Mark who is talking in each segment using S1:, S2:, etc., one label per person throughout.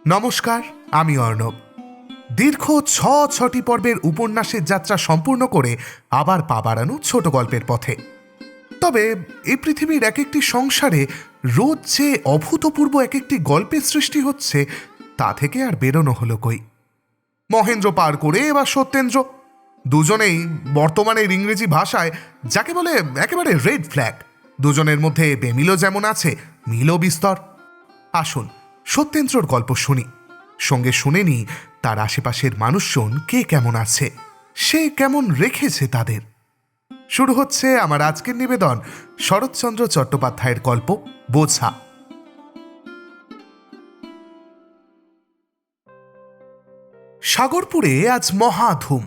S1: নমস্কার, আমি অর্ণব। দীর্ঘ ছটি পর্বের উপন্যাসের যাত্রা সম্পূর্ণ করে আবার পা বাড়ানো ছোট গল্পের পথে। তবে এই পৃথিবীর এক একটি সংসারে রোজ যে অভূতপূর্ব এক একটি গল্পের সৃষ্টি হচ্ছে, তা থেকে আর বেরোনো হলো কই। মহেন্দ্র পার করে এবার সত্যেন্দ্র, দুজনেই বর্তমানের ইংরেজি ভাষায় যাকে বলে একেবারে রেড ফ্ল্যাগ। দুজনের মধ্যে বেমিলও যেমন আছে, মিলও বিস্তর। আসুন সত্যেন্দ্রর গল্প শুনি, সঙ্গে শুনে নি তার আশেপাশের মানুষজন কে কেমন আছে, সে কেমন রেখেছে তাদের। শুরু হচ্ছে আমার আজকের নিবেদন শরৎচন্দ্র চট্টোপাধ্যায়ের গল্প বোঝা। সাগরপুরে আজ মহাধুম।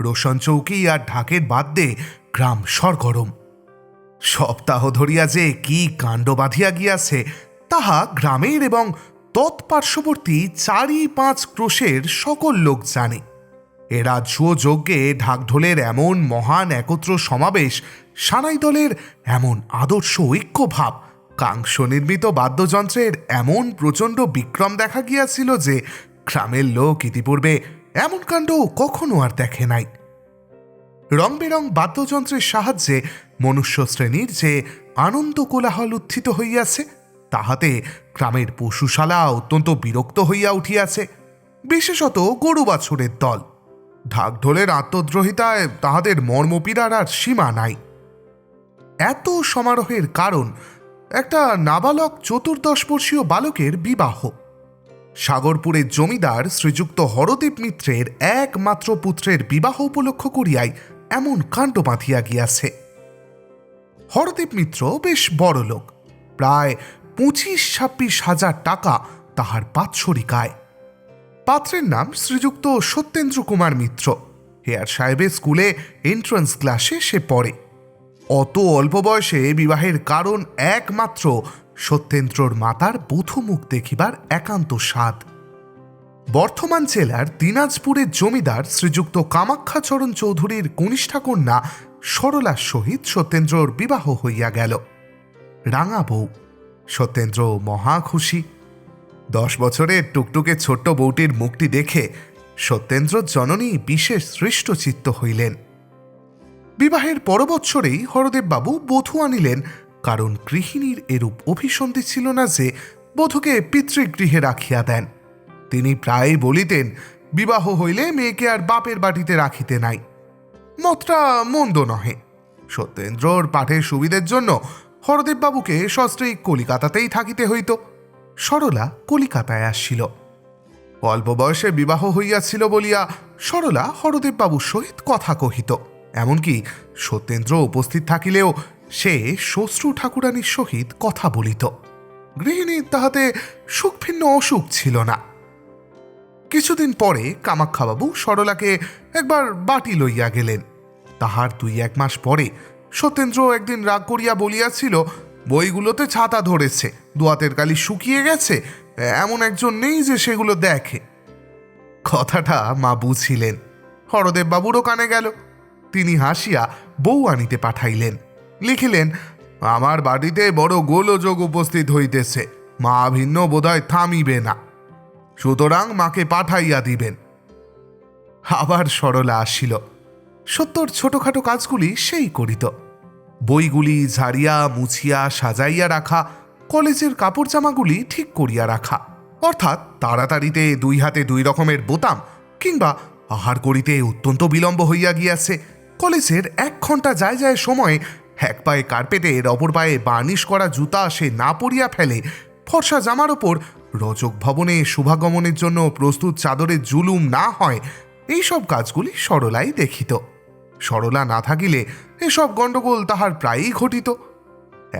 S1: রোশন চৌকি আর ঢাকের বাদ্যে গ্রাম সরগরম। সপ্তাহ ধরিয়া যে কি কাণ্ড বাঁধিয়া গিয়াছে তাহা গ্রামের এবং তৎপার্শ্ববর্তী 4-5 ক্রোশের সকল লোক জানে। এ রাজ্য যজ্ঞে ঢাকঢোলের এমন মহান একত্র সমাবেশ, সানাই দলের এমন আদর্শ ঐক্যভাব, কাংস নির্মিত বাদ্যযন্ত্রের এমন প্রচণ্ড বিক্রম দেখা গিয়াছিল যে গ্রামের লোক ইতিপূর্বে এমন কাণ্ড কখনো আর দেখে নাই। রং বেরং বাদ্যযন্ত্রের সাহায্যে মনুষ্য শ্রেণীর যে আনন্দ কোলাহল উত্থিত হইয়াছে, তাহাতে গ্রামের পশুশালা অত্যন্ত বিরক্ত হইয়া উঠিয়াছে। বিশেষত গরু বাছুরের দল, ঢাকঢোলের আত্মদ্রোহিতায় তাহাদের মর্মপীড়ার আর সীমা নাই। এত সমারোহের কারণ একটা নাবালক 14 বর্ষীয় বালকের বিবাহ। সাগরপুরের জমিদার শ্রীযুক্ত হরদেব মিত্রের একমাত্র পুত্রের বিবাহ উপলক্ষ করিয়াই এমন কাণ্ড বাঁধিয়া গিয়াছে। হরদেব মিত্র বেশ বড় লোক, প্রায় 25-26 হাজার টাকা তাহার বাৎসরিক আয়। পাত্রের নাম শ্রীযুক্ত সত্যেন্দ্র কুমার মিত্র। হেয়ার সাহেবের স্কুলে এন্ট্রান্স ক্লাসে সে পড়ে। অত অল্প বয়সে বিবাহের কারণ একমাত্র সত্যেন্দ্রর মাতার বধূমুখ দেখিবার একান্ত স্বাদ। বর্ধমান জেলার দিনাজপুরের জমিদার শ্রীযুক্ত কামাখ্যাচরণ চৌধুরীর কনিষ্ঠা কন্যা সরলার সহিত সত্যেন্দ্রর বিবাহ হইয়া গেল। রাঙা বউ। সত্যেন্দ্র মহা খুশি। 10 বছরের টুকটুকে ছোট্ট বউটির মুখটি দেখে সত্যেন্দ্র জননী বিশেষ সৃষ্টচিত্ত হইলেন। বিবাহের পর বৎসরেই হরদেববাবু বধূ আনিলেন, কারণ গৃহিণীর এরূপ অভিসন্ধি ছিল না যে বধূকে পিতৃগৃহে রাখিয়া দেন। তিনি প্রায় বলিতেন, বিবাহ হইলে মেয়েকে আর বাপের বাটিতে রাখিতে নাই। মতটা মন্দ নহে। সত্যেন্দ্রর পাঠের সুবিধের জন্য হরদেববাবুকে সস্ত্রী কলিকাতাতেই থাকিতে হইত। সরলা কলিকাতায় আসছিল। অল্প বয়সে বিবাহ হইয়াছিল বলিয়া সরলা হরদেববাবুর সহিত কথা কহিত। এমনকি সত্যেন্দ্র উপস্থিত থাকিলেও সে শ্বশ্রু ঠাকুরানীর সহিত কথা বলিত। গৃহিণীর তাহাতে সুখভিন্ন অসুখ ছিল না। কিছুদিন পরে কামাখ্যাবাবু সরলাকে একবার বাটি লইয়া গেলেন। তাহার 2-1 মাস পরে সত্যেন্দ্র একদিন রাগ করিয়া বলিয়াছিল, বইগুলোতে ছাতা ধরেছে, দোয়াতের কালি শুকিয়ে গেছে, এমন একজন নেই যে সেগুলো দেখে। কথাটা মা বুঝিলেন। হরদেববাবুরও কানে গেল। তিনি হাসিয়া বউ আনিতে পাঠাইলেন। লিখিলেন, আমার বাড়িতে বড় গোলযোগ উপস্থিত হইতেছে, মা ভিন্ন বোধহয় থামিবে না, সুতরাং মাকে পাঠাইয়া দিবেন। আবার সরলা আসিল। সত্যর ছোটখাটো কাজগুলি সেই করিত। বইগুলি ঝাড়িয়া মুছিয়া সাজাইয়া রাখা, কলেজের কাপড় জামাগুলি ঠিক করিয়া রাখা, অর্থাৎ তাড়াতাড়িতে 2 হাতে 2 রকমের বোতাম, কিংবা আহার করিতে অত্যন্ত বিলম্ব হইয়া গিয়াছে, কলেজের 1 ঘন্টা যায় যায় সময় এক পায়ে কার্পেটের অপর পায়ে বার্নিশ করা জুতা সে না পরিয়া ফেলে, ফর্সা জামার ওপর রজক ভবনে শুভাগমনের জন্য প্রস্তুত চাদরের জুলুম না হয়, এইসব কাজগুলি সরলাই দেখিত। সরলা না থাকিলে এসব গণ্ডগোল তাহার প্রায়ই ঘটিত।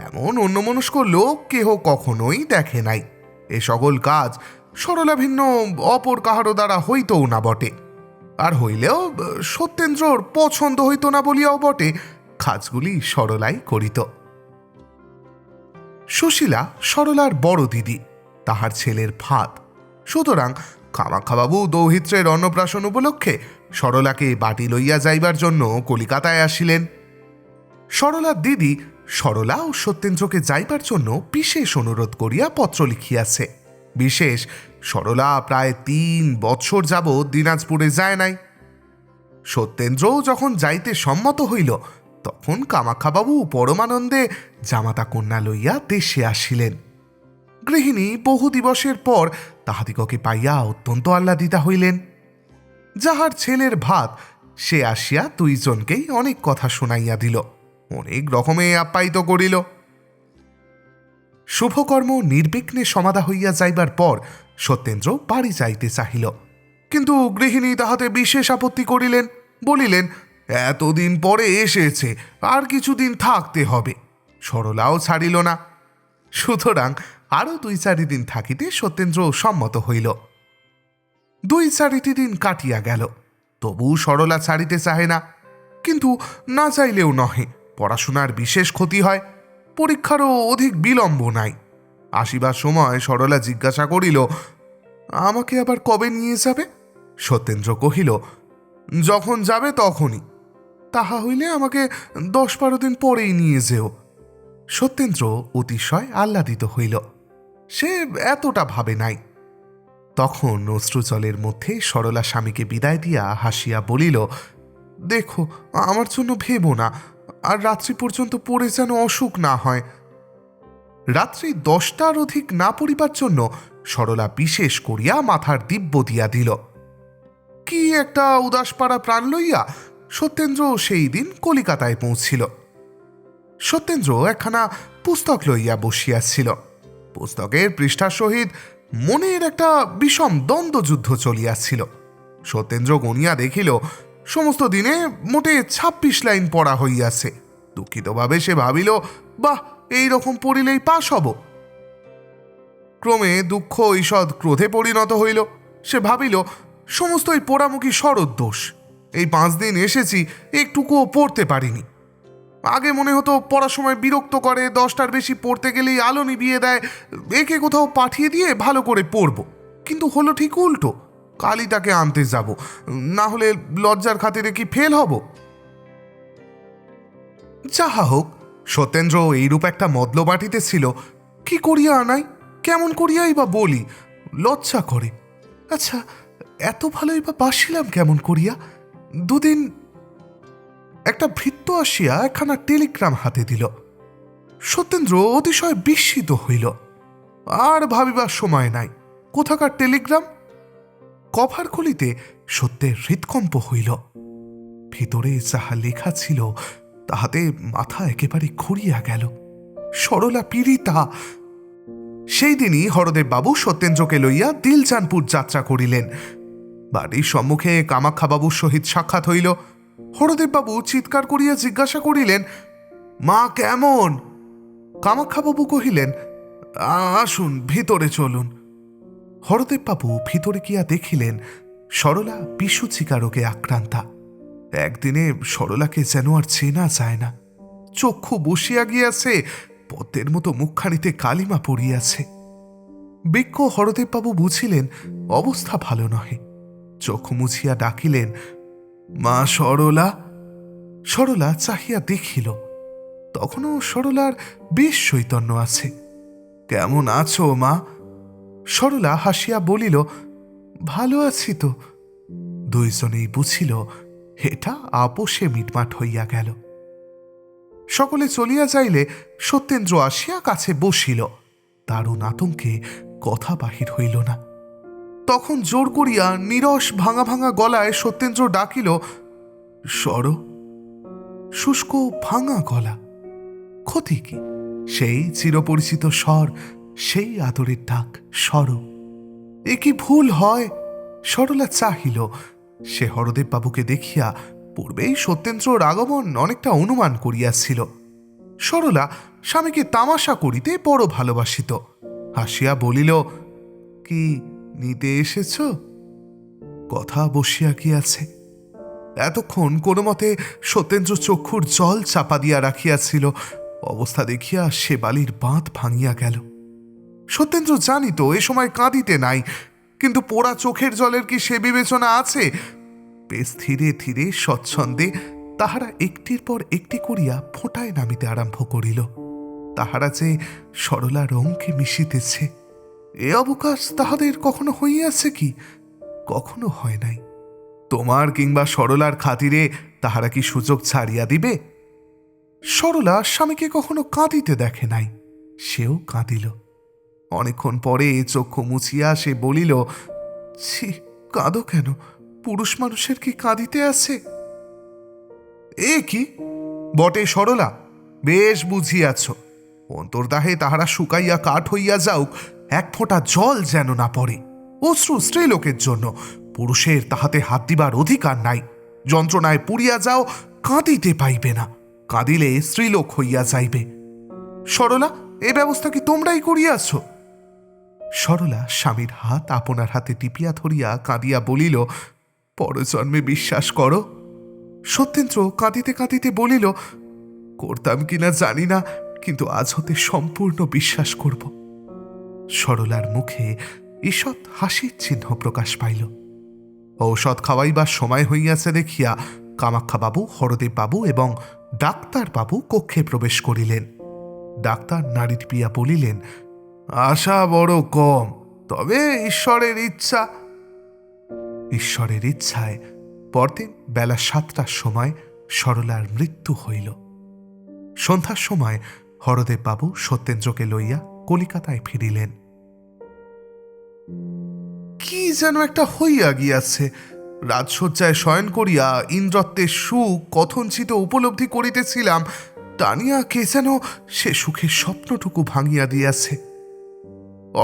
S1: এমন অন্যমনস্ক লোক কেহ কখনোই দেখে নাই। এ সকল কাজ সরলা ভিন্ন অপর কাহারও দ্বারা হইতও না বটে। আর হইলেও সত্যেন্দ্রর পছন্দ হইত না বলিয়াও বটে, কাজগুলি সরলাই করিত। সুশীলা সরলার বড় দিদি, তাহার ছেলের ভাত। সুতরাং কামাখ্যাবাবু দৌহিত্রের অন্নপ্রাশন উপলক্ষে সরলাকে বাটি লইয়া যাইবার জন্য কলিকাতায় আসিলেন। সরলার দিদি সরলা ও সত্যেন্দ্রকে যাইবার জন্য বিশেষ অনুরোধ করিয়া পত্র লিখিয়াছে। বিশেষ সরলা প্রায় ৩ বৎসর যাবৎ দিনাজপুরে যায় নাই। সত্যেন্দ্রও যখন যাইতে সম্মত হইল, তখন কামাখ্যাবাবু পরমানন্দে জামাতা কন্যা লইয়া দেশে আসিলেন। গৃহিণী বহু দিবসের পর তাহাদিগকে পাইয়া অত্যন্ত আহ্লাদিতা হইলেন। যাহার ছেলের ভাত, সে আসিয়া দুইজনকেই অনেক কথা শুনাইয়া দিল, অনেক রকমে আপ্যায়িত করিল। শুভকর্ম নির্বিঘ্নে সমাধা হইয়া যাইবার পর সত্যেন্দ্র বাড়ি যাইতে চাহিল, কিন্তু গৃহিণী তাহাতে বিশেষ আপত্তি করিলেন, বলিলেন এতদিন পরে এসেছে, আর কিছুদিন থাকতে হবে। সরলাও ছাড়িল না। সুতরাং আরও ২-৪ দিন থাকিতে সত্যেন্দ্র সম্মত হইল। ২-৪টি দিন কাটিয়া গেল, তবু সরলা ছাড়িতে চাহে না। কিন্তু না চাইলেও নহে, পড়াশোনার বিশেষ ক্ষতি হয়, পরীক্ষারও অধিক বিলম্ব নাই। আসিবার সময় সরলা জিজ্ঞাসা করিল, আমাকে আবার কবে নিয়ে যাবে? সত্যেন্দ্র কহিল, যখন যাবে তখনই। তাহা হইলে আমাকে ১০-১২ দিন পরেই নিয়ে যেও। সত্যেন্দ্র অতিশয় আহ্লাদিত হইল, সে এতটা ভাবে নাই। তখন অশ্রুজলের মধ্যে সরলা স্বামীকে বিদায় দিয়া হাসিয়া বলিল, দেখো, আমার জন্য ভেবো না, আর রাত্রি পর্যন্ত পড়ে যেন অসুখ না হয়। রাত্রি ১০টার অধিক না পড়িবার জন্য সরলা বিশেষ করিয়া মাথার দিব্য দিয়া দিল। কি একটা উদাসপাড়া প্রাণ লইয়া সত্যেন্দ্র সেই দিন কলিকাতায় পৌঁছিল। সত্যেন্দ্র একখানা পুস্তক লইয়া বসিয়াছিল। পুস্তকের পৃষ্ঠার সহিত মনের একটা বিষম দ্বন্দ্বযুদ্ধ চলিয়াছিল। সত্যেন্দ্র গণিয়া দেখিল, সমস্ত দিনে মোটে ২৬ লাইন পড়া হইয়াছে। দুঃখিতভাবে সে ভাবিল, বাহ, এইরকম পড়িলেই পাশ হব। ক্রমে দুঃখ ঈষৎ ক্রোধে পরিণত হইল। সে ভাবিল, সমস্তই পোড়ামুখী শরৎ দোষ। এই ৫ দিন এসেছি, একটুকুও পড়তে পারিনি। আগে মনে হতো পড়ার সময় বিরক্ত করে, ১০টার বেশি পড়তে গেলেই আলো নিভিয়ে দেয়, একে কোথাও পাঠিয়ে দিয়ে ভালো করে পড়ব। কিন্তু হলো ঠিক উল্টো, কালই তাকে আনতে যাব, না হলে লজ্জার খাতিরে কি ফেল হব। যাহা হোক, সত্যেন্দ্র এইরূপ একটা মতলব আঁটিতেছিল। কি করিয়া আনাই, কেমন করিয়াই বা বলি, লজ্জা করে। আচ্ছা, এত ভালোই বা বাসিলাম কেমন করিয়া? দুদিন একটা ভৃত্য আসিয়া একখানা টেলিগ্রাম হাতে দিল। সত্যেন্দ্র অতিশয় বিস্মিত হইল। আর ভাবিবার সময় নাই, কোথাকার টেলিগ্রাম? কভার খুলিতে সত্যের হৃৎকম্প হইল। ভিতরে যাহা লেখা ছিল তাহাতে মাথা একেবারে ঘুরিয়া গেল। সরলা পীড়িতা। সেই দিনই হরদেব বাবু সত্যেন্দ্রকে লইয়া দিলজানপুর যাত্রা করিলেন। বাড়ির সম্মুখে কামাখ্যাবাবুর সহিত সাক্ষাৎ হইল। হরদেববাবু চিৎকার করিয়া জিজ্ঞাসা করিলেন, মা কেমন? কামাখ্যাবাবু কহিলেন, আসুন, ভিতরে চলুন। হরদেববাবু ভিতরে গিয়া দেখিলেন সরলা বিশুচিকা রোগে আক্রান্তা। একদিনে সরলাকে যেন আর চেনা যায় না। চক্ষু বসিয়া গিয়াছে, পদ্মের মতো মুখখানিতে কালিমা পড়িয়াছে। বিজ্ঞ হরদেববাবু বুঝিলেন অবস্থা ভালো নহে। চক্ষু মুছিয়া ডাকিলেন, মা সরলা। সরলা চাহিয়া দেখিল, তখনও সরলার বেশ চৈতন্য আছে। কেমন আছো মা? সরলা হাসিয়া বলিল, ভালো আছি তো। দুইজনেই বুঝিল এটা আপোষে মিটমাট হইয়া গেল। সকলে চলিয়া যাইলে সত্যেন্দ্র আসিয়া কাছে বসিল। দারুণ আতঙ্কে কথা বাহির হইল না। তখন জোর করিয়া নীরস ভাঙা ভাঙা গলায় সত্যেন্দ্র ডাকিল, সর। শুষ্ক ভাঙা গলা, ক্ষতি কি? সেই চিরপরিচিত স্বর, সেই আদরের ডাক, সর। এ কি ভুল হয়? সরলা চাহিল। সে হরদেব বাবুকে দেখিয়া পূর্বেই সত্যেন্দ্রর আগমন অনেকটা অনুমান করিয়াছিল। সরলা স্বামীকে তামাশা করিতে বড় ভালোবাসিত। হাসিয়া বলিল, কি নিতে এসেছ? কথা বসিয়া গিয়াছে। এতক্ষণ কোনো মতে সত্যেন্দ্র চক্ষুর জল চাপা দিয়া রাখিয়াছিল। অবস্থা দেখিয়া সে বালির বাঁধ ভাঙিয়া গেল। সত্যেন্দ্র জানিত এ সময় কাঁদিতে নাই, কিন্তু পোড়া চোখের জলের কি সে বিবেচনা আছে? বেশ ধীরে ধীরে স্বচ্ছন্দে তাহারা একটির পর একটি করিয়া ফোঁটায় নামিতে আরম্ভ করিল। তাহারা যে সরলা রঙকে মিশিতেছে। এ অবকাশ তাহাদের কখনো হইয়াছে কি? কখনো হয় নাই। তোমার কিংবা সরলার খাতিরে তাহারা কি সুযোগ ছাড়িয়া দিবে? সরলা স্বামীকে কখনো কাঁদিতে দেখে নাই, সেও কাঁদিল। অনেকক্ষণ পরে চক্ষু মুছিয়া সে বলিল, ছি, কাঁদো কেন? পুরুষ মানুষের কি কাঁদিতে আছে? এ কি বটে সরলা, বেশ বুঝিয়াছ। অন্তর্দাহে তাহারা শুকাইয়া কাঠ হইয়া যাওক, এক ফোঁটা জল যেন না পড়ে। অশ্রু স্ত্রীলোকের জন্য, পুরুষের তাহাতে হাত দিবার অধিকার নাই। যন্ত্রণায় পুড়িয়া যাও, কাঁদিতে পাইবে না, কাঁদিলে স্ত্রীলোক হইয়া যাইবে। সরলা, এ ব্যবস্থা কি তোমরাই করিয়াছ? সরলা স্বামীর হাত আপনার হাতে টিপিয়া ধরিয়া কাঁদিয়া বলিল, পরজন্মে বিশ্বাস করো। সত্যেন্দ্র কাঁদিতে কাঁদিতে বলিল, করতাম কিনা জানি না, কিন্তু আজ হতে সম্পূর্ণ বিশ্বাস করব। সরলার মুখে ঈষৎ হাসির চিহ্ন প্রকাশ পাইল। ঔষধ খাওয়াইবার সময় হইয়াছে দেখিয়া কামাক্ষাবাবু, হরদেববাবু এবং ডাক্তারবাবু কক্ষে প্রবেশ করিলেন। ডাক্তার নাড়ি টিপিয়া বলিলেন, আশা বড় কম, তবে ঈশ্বরের ইচ্ছা। ঈশ্বরের ইচ্ছায় পরদিন বেলা 7টার সময় সরলার মৃত্যু হইল। সন্ধ্যার সময় হরদেববাবু সত্যেন্দ্রকে লইয়া কলিকাতায় ফিরিলেন। কি যেন একটা হইয়া গিয়াছে। রাজশয্যায় শয়ন করিয়া ইন্দ্রত্বের সুখ কথঞ্চিত উপলব্ধি করিতেছিলাম, টানিয়া কে যেন সে সুখের স্বপ্নটুকু ভাঙিয়া দিয়াছে।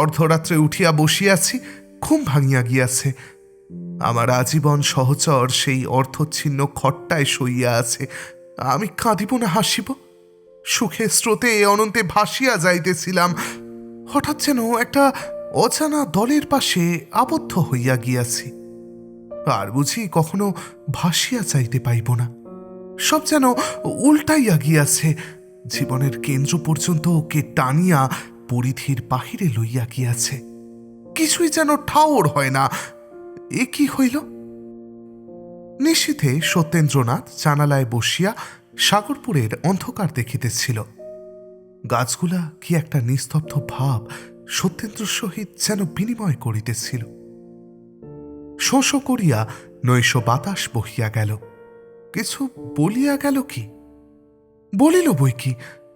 S1: অর্ধরাত্রে উঠিয়া বসিয়াছি, ঘুম ভাঙিয়া গিয়াছে। আমার আজীবন সহচর সেই অর্থচ্ছিন্ন খট্টায় শুইয়া আছে। আমি কাঁদিব না হাসিব? সুখের স্রোতে অনন্তে ভাসিয়া যাইতেছিলাম, হঠাৎ যেন একটা অজানা দলের পাশে আবদ্ধ হইয়া গিয়াছি। আর বুঝি কখনো ভাসিয়া যাইতে পাইব না। সব যেন উল্টাইয়া গিয়াছে। জীবনের কেন্দ্র পর্যন্ত কে টানিয়া পরিধির বাহিরে লইয়া গিয়াছে। কিছুই যেন ঠাওর হয় না। এ কি হইল? নিশীথে সত্যেন্দ্রনাথ জানালায় বসিয়া সাগরপুরের অন্ধকার দেখিতেছিল। গাছগুলা কি একটা নিস্তব্ধ ভাব সত্যেন্দ্রর সহিত যেন বিনিময় করিতেছিল। শোঁ শোঁ করিয়া নৈশ বাতাস বহিয়া গেল। কিছু বলিয়া গেল কি? বলিল বই কি,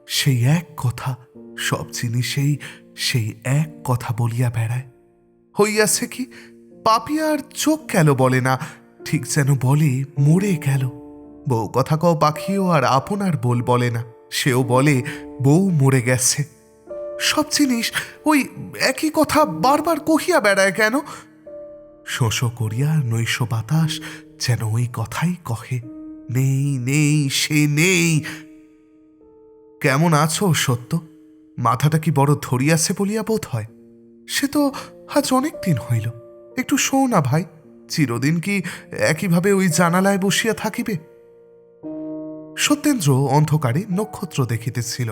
S1: সেই এক কথা। সব জিনিসেই সেই এক কথা বলিয়া বেড়ায়। হইয়াছে কি, পাপিয়ার চোখ গেল বলে না, ঠিক যেন বলে মরে গেল। বউ কথা কও পাখিও আর আপনার বোল বলে না, সেও বলে বউ মরে গেছে। সব জিনিস ওই একই কথা বারবার কহিয়া বেড়ায় কেন? শোষ করিয়া নৈশ বাতাস যেন ওই কথাই কহে, নেই নেই, সে নেই। কেমন আছো সত্য? মাথাটা কি বড় ধরিয়াছে বলিয়া বোধ হয়? সে তো আজ অনেক দিন হইল। একটু শোও না ভাই, চিরদিন কি একইভাবে ওই জানালায় বসিয়া থাকিবে? সত্যেন্দ্র অন্ধকারে নক্ষত্র দেখিতেছিল।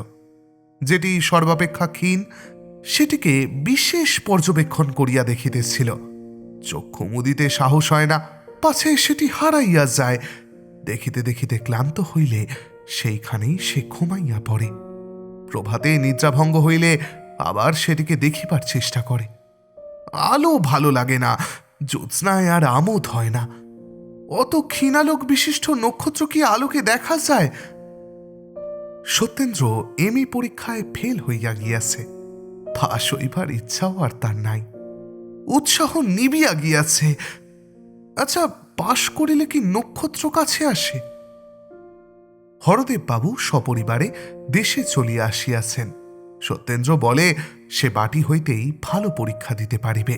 S1: যেটি সর্বাপেক্ষা ক্ষীণ, সেটিকে বিশেষ পর্যবেক্ষণ করিয়া দেখিতেছিল। চক্ষু মুদিতে সাহস হয় না, পাছে সেটি হারাইয়া যায়। দেখিতে দেখিতে ক্লান্ত হইলে সেইখানেই সে ঘুমাইয়া পড়ে। প্রভাতে নিদ্রাভঙ্গ হইলে আবার সেটিকে দেখিবার চেষ্টা করে। আলো ভালো লাগে না, জ্যোৎস্নায় আর আমোদ হয় না। অত ক্ষীণালোক বিশিষ্ট নক্ষত্র কি আলোকে দেখা যায়? সত্যেন্দ্র এমই পরীক্ষায় ফেল হইয়া গিয়াছে। পাশ হইবার ইচ্ছাও আর তার নাই। উৎসাহ নিবিয়া গিয়াছে। আচ্ছা, পাশ করিলে কি নক্ষত্র কাছে আসে? হরদেববাবু সপরিবারে দেশে চলিয়া আসিয়াছেন। সত্যেন্দ্র বলে সে বাটি হইতেই ভালো পরীক্ষা দিতে পারিবে।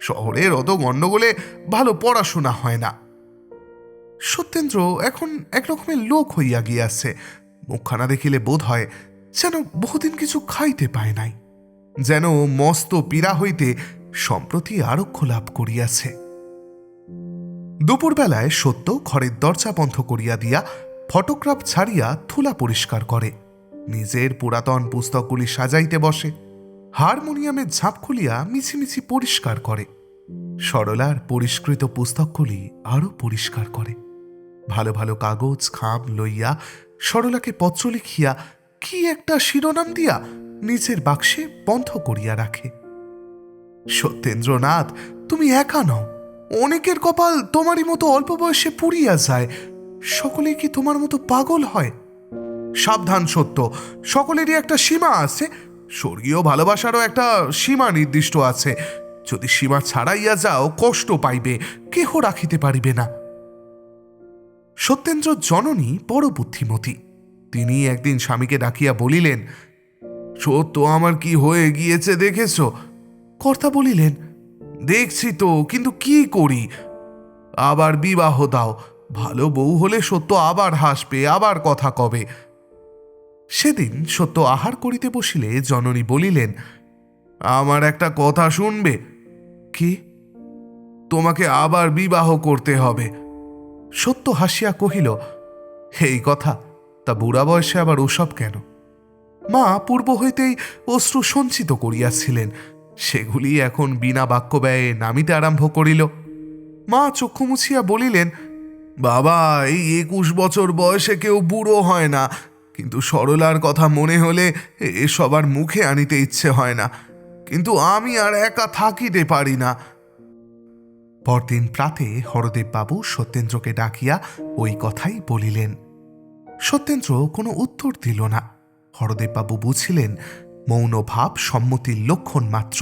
S1: শহরের অত গণ্ডগোলে ভালো পড়াশোনা হয় না। সত্যেন্দ্র এখন একরকমের লোক হইয়া গিয়াছে। মুখখানা দেখিলে বোধ হয় যেন বহুদিন কিছু খাইতে পায় নাই, যেন মস্ত পীড়া হইতে সম্প্রতি আরোগ্য লাভ করিয়াছে। দুপুরবেলায় সত্য ঘরের দরজা বন্ধ করিয়া দিয়া ফটোগ্রাফ ছাড়িয়া থুলা পরিষ্কার করে, নিজের পুরাতন পুস্তকগুলি সাজাইতে বসে। হারমোনিয়ামের ঝাঁপ খুলিয়া মিছিমিছি পরিষ্কার করে। সরলার পরিষ্কৃত পুস্তকগুলি আরও পরিষ্কার করে। ভালো ভালো কাগজ খাম লইয়া সরলাকে পত্র লিখিয়া কি একটা শিরোনাম দিয়া নিজের বাক্সে বন্ধ করিয়া রাখে। সত্যেন্দ্রনাথ, তুমি একা নও। অনেকের কপাল তোমারই মতো অল্প বয়সে পুড়িয়া যায়। সকলে কি তোমার মতো পাগল হয়? সাবধান সত্য, সকলেরই একটা সীমা আছে। স্বর্গীয় ভালোবাসারও একটা সীমা নির্দিষ্ট আছে। যদি সীমা ছাড়াইয়া যাও, কষ্ট পাইবে, কেহ রাখিতে পারিবে না। সত্যেন্দ্র জননী বড় বুদ্ধিমতী। তিনি একদিন স্বামীকে ডাকিয়া বলিলেন, সত্য আমার কি হয়ে গিয়েছে দেখেছ? কর্তা বলিলেন, দেখছি তো, কিন্তু কি করি? আবার বিবাহ দাও। ভালো বউ হলে সত্য আবার হাসবে, আবার কথা কবে। সেদিন সত্য আহার করিতে বসিলে জননী বলিলেন, আমার একটা কথা শুনবে? কি? তোমাকে আবার বিবাহ করতে হবে। সত্য হাসিয়া কহিল, এই কথা? তা বুড়া বয়সে আবার ওসব কেন? মা পূর্ব হইতেই অশ্রু সঞ্চিত করিয়াছিলেন, সেগুলি এখন বিনা বাক্য ব্যয়ে নামিতে আরম্ভ করিল। মা চক্ষু মুছিয়া বলিলেন, বাবা, এই 21 বছর বয়সে কেউ বুড়ো হয় না, কিন্তু সরলার কথা মনে হলে এ সবার মুখে আনিতে ইচ্ছে হয় না। কিন্তু আমি আর একা থাকিতে পারি না। পরদিন প্রাতে হরদেববাবু সত্যেন্দ্রকে ডাকিয়া ওই কথাই বলিলেন। সত্যেন্দ্র কোনো উত্তর দিল না। হরদেববাবু বুঝিলেন মৌন ভাব সম্মতির লক্ষণ মাত্র।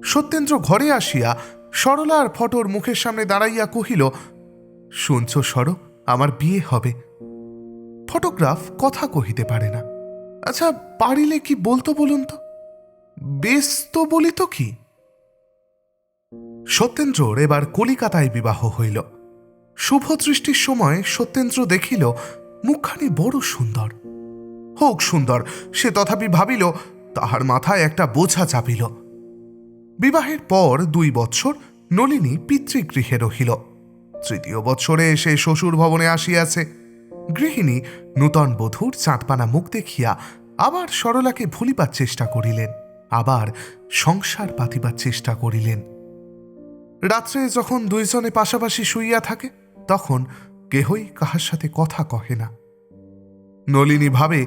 S1: সত্যেন্দ্র ঘরে আসিয়া সরলার ফটোর মুখের সামনে দাঁড়াইয়া কহিল, শুনছ সর, আমার বিয়ে হবে। ফটোগ্রাফ কথা কহিতে পারে না। আচ্ছা, পারিলে কি বলতো বলুন তো? বেশ তো বলিত কি? সত্যেন্দ্রর এবার কলিকাতায় বিবাহ হইল। শুভ দৃষ্টির সময় সত্যেন্দ্র দেখিল মুখখানি বড় সুন্দর। হোক সুন্দর, সে তথাপি ভাবিল তাহার মাথায় একটা বোঝা চাপিল। বিবাহের পর 2 বৎসর নলিনী পিতৃগৃহে রহিল। 3য় বৎসরে সে শ্বশুর ভবনে আসিয়াছে। গৃহিণী নূতন বধূর চাঁদপানা মুখ দেখিয়া আবার সরলাকে ভুলিবার চেষ্টা করিলেন, আবার সংসার পাতিবার চেষ্টা করিলেন। রাত্রে যখন 2 জনে পাশাপাশি শুইয়া থাকে, তখন কেহই কাহার সাথে কথা কহে না। নলিনী ভাবে,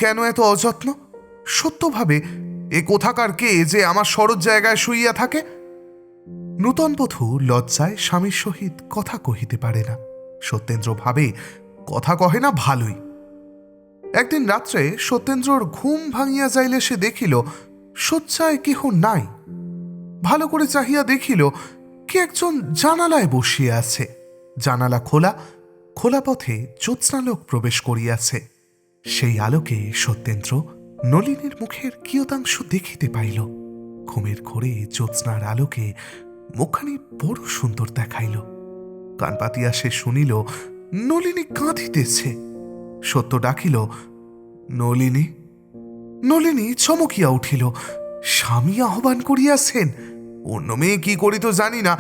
S1: কেন এত অযত্ন? সত্য ভাবে, এ কোথাকার কে যে আমার সরজ জায়গায় শুইয়া থাকে? নূতন বধূ লজ্জায় স্বামীর সহিত কথা কহিতে পারে না। সত্যেন্দ্র ভাবে, কথা কহে না ভালোই। একদিন রাত্রে সত্যেন্দ্রর ঘুম ভাঙিয়া যাইলে সে দেখিল শয্যায় কেহ নাই। ভালো করে চাহিয়া দেখিল কে একজন জানালায় বসিয়া আছে। জানালা খোলা, খোলা পথে জ্যোৎস্নালোক প্রবেশ করিয়াছে। সেই আলোকে সত্যেন্দ্র নলিনীর মুখের কিয়দাংশ দেখিতে পাইল। ঘুমের ঘোরে জ্যোৎস্নার আলোকে মুখখানি বড় সুন্দর দেখাইল। কান পাতিয়া সে শুনিল নলিনী কাঁদিতেছে। সত্য ডাকিল, নলিনী। নলিনী চমকিয়া উঠিল। স্বামী আহ্বান করিয়াছেন। অন্য মেয়ে কি করিত জানি না,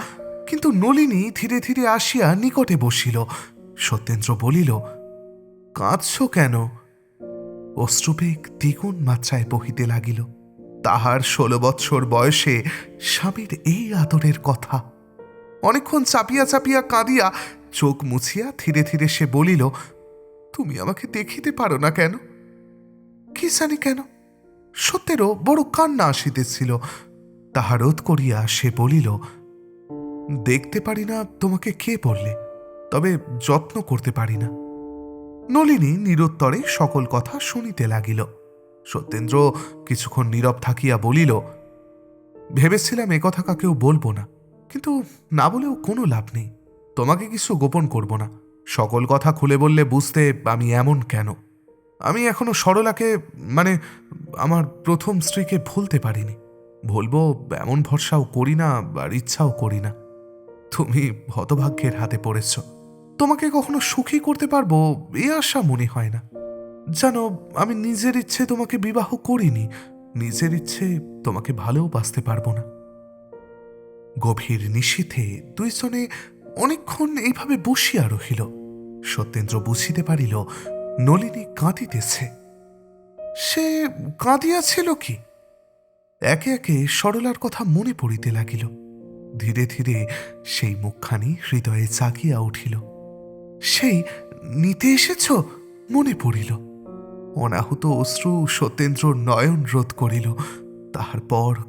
S1: কিন্তু নলিনী ধীরে ধীরে আসিয়া নিকটে বসিল। সত্যেন্দ্র বলিল, কাঁদছ কেন? অশ্রুবেগ দ্বিগুণ মাত্রায় বহিতে লাগিল। তাহার 16 বৎসর বয়সে স্বামীর এই আদরের কথা। অনেকক্ষণ চাপিয়া চাপিয়া কাঁদিয়া চোখ মুছিয়া ধীরে ধীরে সে বলিল, তুমি আমাকে দেখিতে পারো না কেন? কি জানি কেন সত্যেরও বড় কান্না আসিতেছিল। তাহা রোধ করিয়া সে বলিল, দেখতে পারি না তোমাকে কে বললে, তবে যত্ন করতে পারি না। নলিনী নিরুত্তরে সকল কথা শুনিতে লাগিল। সত্যেন্দ্র কিছুক্ষণ নীরব থাকিয়া বলিল, ভেবেছিলাম এ কথা কাকেও বলবো না, কিন্তু না বলেও কোনো লাভ নেই। তোমাকে কিছু গোপন করব না। সকল কথা খুলে বললে বুঝতে আমি এমন কেন। আমি এখনো সরলাকে, মানে আমার প্রথম স্ত্রীকে ভুলতে পারিনি। ভুলবো এমন ভরসাও করি না, আর ইচ্ছাও করি না। তুমি হতভাগ্যের হাতে পড়েছ। তোমাকে কখনো সুখী করতে পারবো এ আশা মনে হয় না। জানো, আমি নিজের ইচ্ছে তোমাকে বিবাহ করিনি। নিজের ইচ্ছে তোমাকে ভালোবাসতে পারবো না। গভীর নিশীথে 2 জনে অনেকক্ষণ এইভাবে বসিয়া রহিল। সত্যেন্দ্র বুঝিতে পারিল নলিনী কাঁদিতেছে। সে কাঁদিয়াছিল কি? একে একে সরলার কথা মনে পড়িতে লাগিল। ধীরে ধীরে সেই মুখখানি হৃদয়ে জাগিয়া উঠিল। সেই নিতে এসেছ মনে পড়িল। অনাহুত অশ্রু সত্যেন্দ্র নয়ন রোধ করিল। তাহার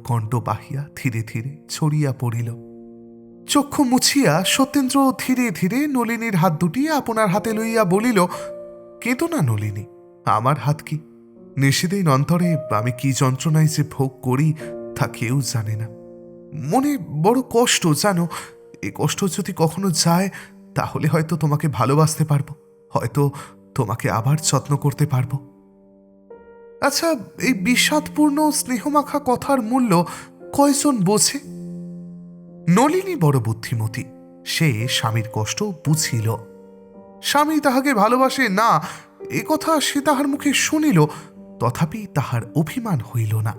S1: কণ্ঠ বাহিয়া ধীরে ধীরে ছড়িয়া পড়িল। চক্ষু মুছিয়া সত্যেন্দ্র ধীরে ধীরে নলিনীর হাত দুটি আপনার হাতে লইয়া বলিল, কেঁদো না নলিনী, আমার হাত কি? নিষেদিন অন্তরে আমি কি যন্ত্রণায় যে ভোগ করি তা কেউ জানে না। মনে বড় কষ্ট, জানো। এই কষ্ট যদি কখনো যায় তাহলে হয়তো তোমাকে ভালোবাসতে পারবো, হয়তো তোমাকে আবার যত্ন করতে পারবো। আচ্ছা, এই বিষাদপূর্ণ স্নেহমাখা কথার মূল্য কয়জন বোঝে? নলিনী বড় বুদ্ধিমতী, সে স্বামীর কষ্ট বুঝিল। স্বামী তাহাকে ভালোবাসে না এ কথা সে তাহার মুখে শুনিল, তথাপি তাহার অভিমান হইল না।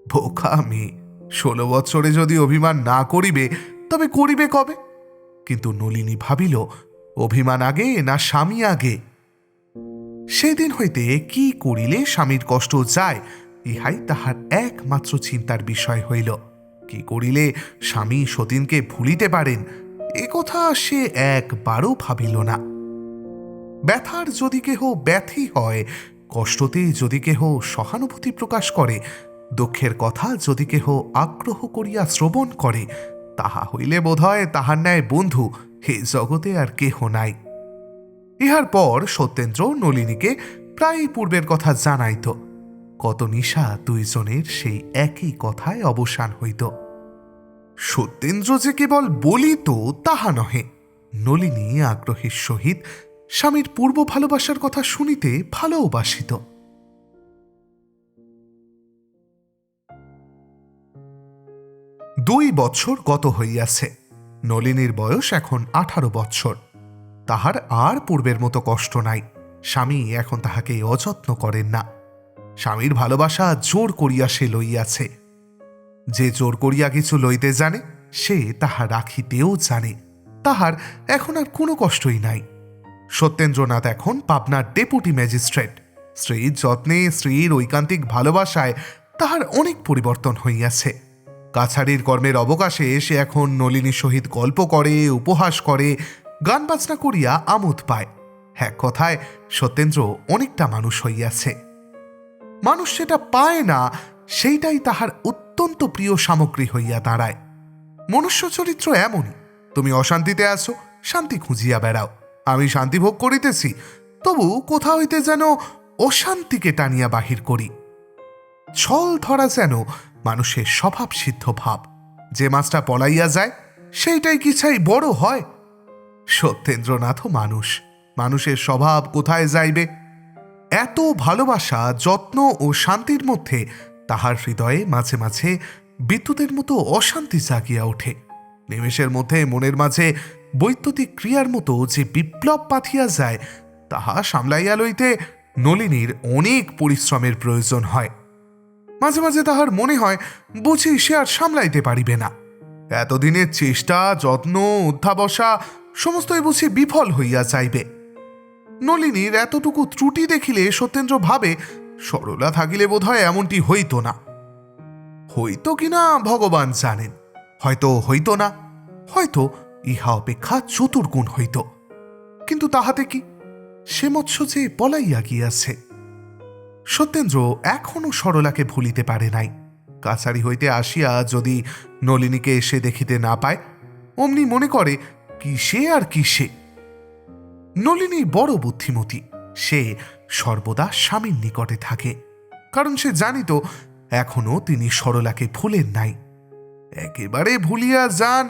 S1: বোকা মেয়ে, 16 বৎসরে যদি অভিমান না করিবে তবে করিবে কবে? কিন্তু নলিনী ভাবিল, অভিমান আগে না স্বামী আগে? সেদিন হইতে কি করিলে স্বামীর কষ্ট যায় ইহাই তাহার একমাত্র চিন্তার বিষয় হইল। কি করিলে স্বামী সতীনকে ভুলিতে পারেন এ কথা সে একবারও ভাবিল না। ব্যথার যদি কেহ ব্যথী হয়, কষ্টতে যদি কেহ সহানুভূতি প্রকাশ করে, দুঃখের কথা যদি কেহ আগ্রহ করিয়া শ্রবণ করে, তাহা হইলে বোধহয় তাহার ন্যায় বন্ধু হে জগতে আর কেহ নাই। ইহার পর সত্যেন্দ্র নলিনীকে প্রায় পূর্বের কথা জানাইত। কত নিশা দুইজনের সেই একই কথায় অবসান হইত। সত্যেন্দ্র যে কেবল বলিত তাহা নহে, নলিনী আগ্রহের সহিত স্বামীর পূর্ব ভালোবাসার কথা শুনিতে ভালোবাসিত। 2 বৎসর গত হইয়াছে। নলিনীর বয়স এখন 18 বৎসর। তাহার আর পূর্বের মতো কষ্ট নাই। স্বামী এখন তাহাকে অযত্ন করেন না। স্বামীর ভালোবাসা জোর করিয়া সে লইয়াছে। যে জোর করিয়া কিছু লইতে জানে সে তাহা রাখিতেও জানে। তাহার এখন আর কোনো কষ্টই নাই। সত্যেন্দ্রনাথ এখন পাবনার ডেপুটি ম্যাজিস্ট্রেট। স্ত্রীর যত্নে, স্ত্রীর ঐকান্তিক ভালোবাসায় তাহার অনেক পরিবর্তন হইয়াছে। কাছারির কর্মের অবকাশে সে এখন নলিনীর সহিত গল্প করে, উপহাস করে, গান বাজনা করিয়া আমোদ পায়। এক কথায় সত্যেন্দ্র অনেকটা মানুষ হইয়াছে। মানুষ সেটা পায় না, সেইটাই তাহার অত্যন্ত প্রিয় সামগ্রী হইয়া দাঁড়ায়। মনুষ্য চরিত্র এমনই। তুমি অশান্তিতে আছো, শান্তি খুঁজিয়া বেড়াও। আমি শান্তি ভোগ করিতেছি, তবু কোথা হইতে যেন অশান্তিকে টানিয়া বাহির করি। ছল ধরা যেন মানুষের স্বভাব সিদ্ধ ভাব। যে মাছটা পলাইয়া যায় সেইটাই কি চাই বড় হয়? সত্যেন্দ্রনাথও মানুষ। মানুষের স্বভাব কোথায় যাইবে? এত ভালোবাসা, যত্ন ও শান্তির মধ্যে তাহার হৃদয়ে মাঝে মাঝে বিদ্যুতের মতো অশান্তি জাগিয়া ওঠে। নিমেষের মধ্যে মনের মাঝে বৈদ্যুতিক ক্রিয়ার মতো যে বিপ্লব পাঠিয়া যায়, তাহা সামলাইয়া লইতে নলিনীর অনেক পরিশ্রমের প্রয়োজন হয়। মাঝে মাঝে তাহার মনে হয় বুঝি সে আর সামলাইতে পারিবে না। এতদিনের চেষ্টা, যত্ন, অধ্যাবসা সমস্তই বুঝি বিফল হইয়া যাইবে। নলিনীর এতটুকু ত্রুটি দেখিলে সত্যেন্দ্র ভাবে, সরলা থাকিলে বোধহয় এমনটি হইত না। হইত কিনা ভগবান জানেন। হয়তো হইত না, হয়তো ইহা অপেক্ষা চতুর্গুণ হইত। কিন্তু তাহাতে কি? সে মৎস্য যে পলাইয়া গিয়াছে। সত্যেন্দ্র এখনো সরলাকে ভুলিতে পারে নাই। কাছারি হইতে আসিয়া যদি নলিনীকে এসে দেখিতে না পায়, অমনি মনে করে কিসে আর কিসে। নলিনী বড় বুদ্ধিমতী। সে সর্বদা স্বামীর নিকটে থাকে, কারণ সে জানিত এখনো তিনি সরলাকে ভুলেন নাই। একেবারে ভুলিয়া যান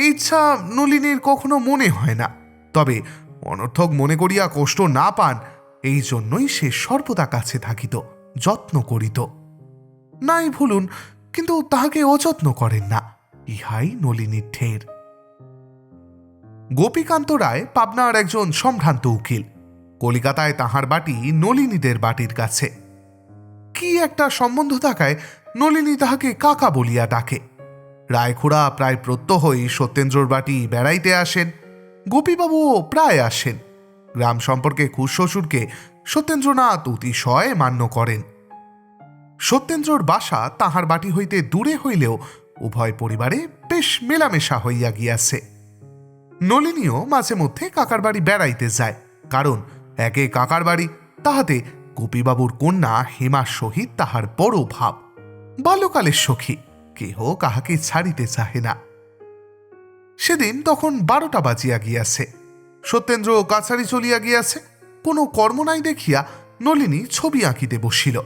S1: এই ইচ্ছা নলিনীর কখনো মনে হয় না। তবে অনর্থক মনে করিয়া কষ্ট না পান এই জন্যই সে সর্বদা কাছে থাকিত, যত্ন করিত। নাই ভুলুন, কিন্তু তাহাকে অযত্ন করেন না, ইহাই নলিনীর ঢের। গোপীকান্ত রায় পাবনার একজন সম্ভ্রান্ত উকিল। কলিকাতায় তাহার বাটি নলিনীদের বাটির কাছে। কি একটা সম্বন্ধ থাকায় নলিনী তাহাকে কাকা বলিয়া ডাকে। রায়খুড়া প্রায় প্রত্যহই সত্যেন্দ্রর বাটি বেড়াইতে আসেন। গোপীবাবুও প্রায় আসেন। গ্রাম সম্পর্কে খুড়শ্বশুরকে সত্যেন্দ্রনাথ অতিশয় মান্য করেন। সত্যেন্দ্রর বাসা তাহার বাটি হইতে দূরে হইলেও উভয় পরিবারে বেশ মেলামেশা হইয়া গিয়াছে। নলিনীও মাঝে মধ্যে কাকার বাড়ি বেড়াইতে যায়, কারণ একে কাকার বাড়ি, তাহাতে গোপীবাবুর কন্যা হেমার সহিত তাহার বড় ভাব। বাল্যকালের সখী, কেহ কাহাকে ছাড়িতে চাহে না। সেদিন তখন 12টা বাজিয়া গিয়াছে। সত্যেন্দ্র কাছারি চলিয়া গিয়াছে। কোনো কর্ম নাই দেখিয়া নলিনী ছবি আঁকিতে বসিল।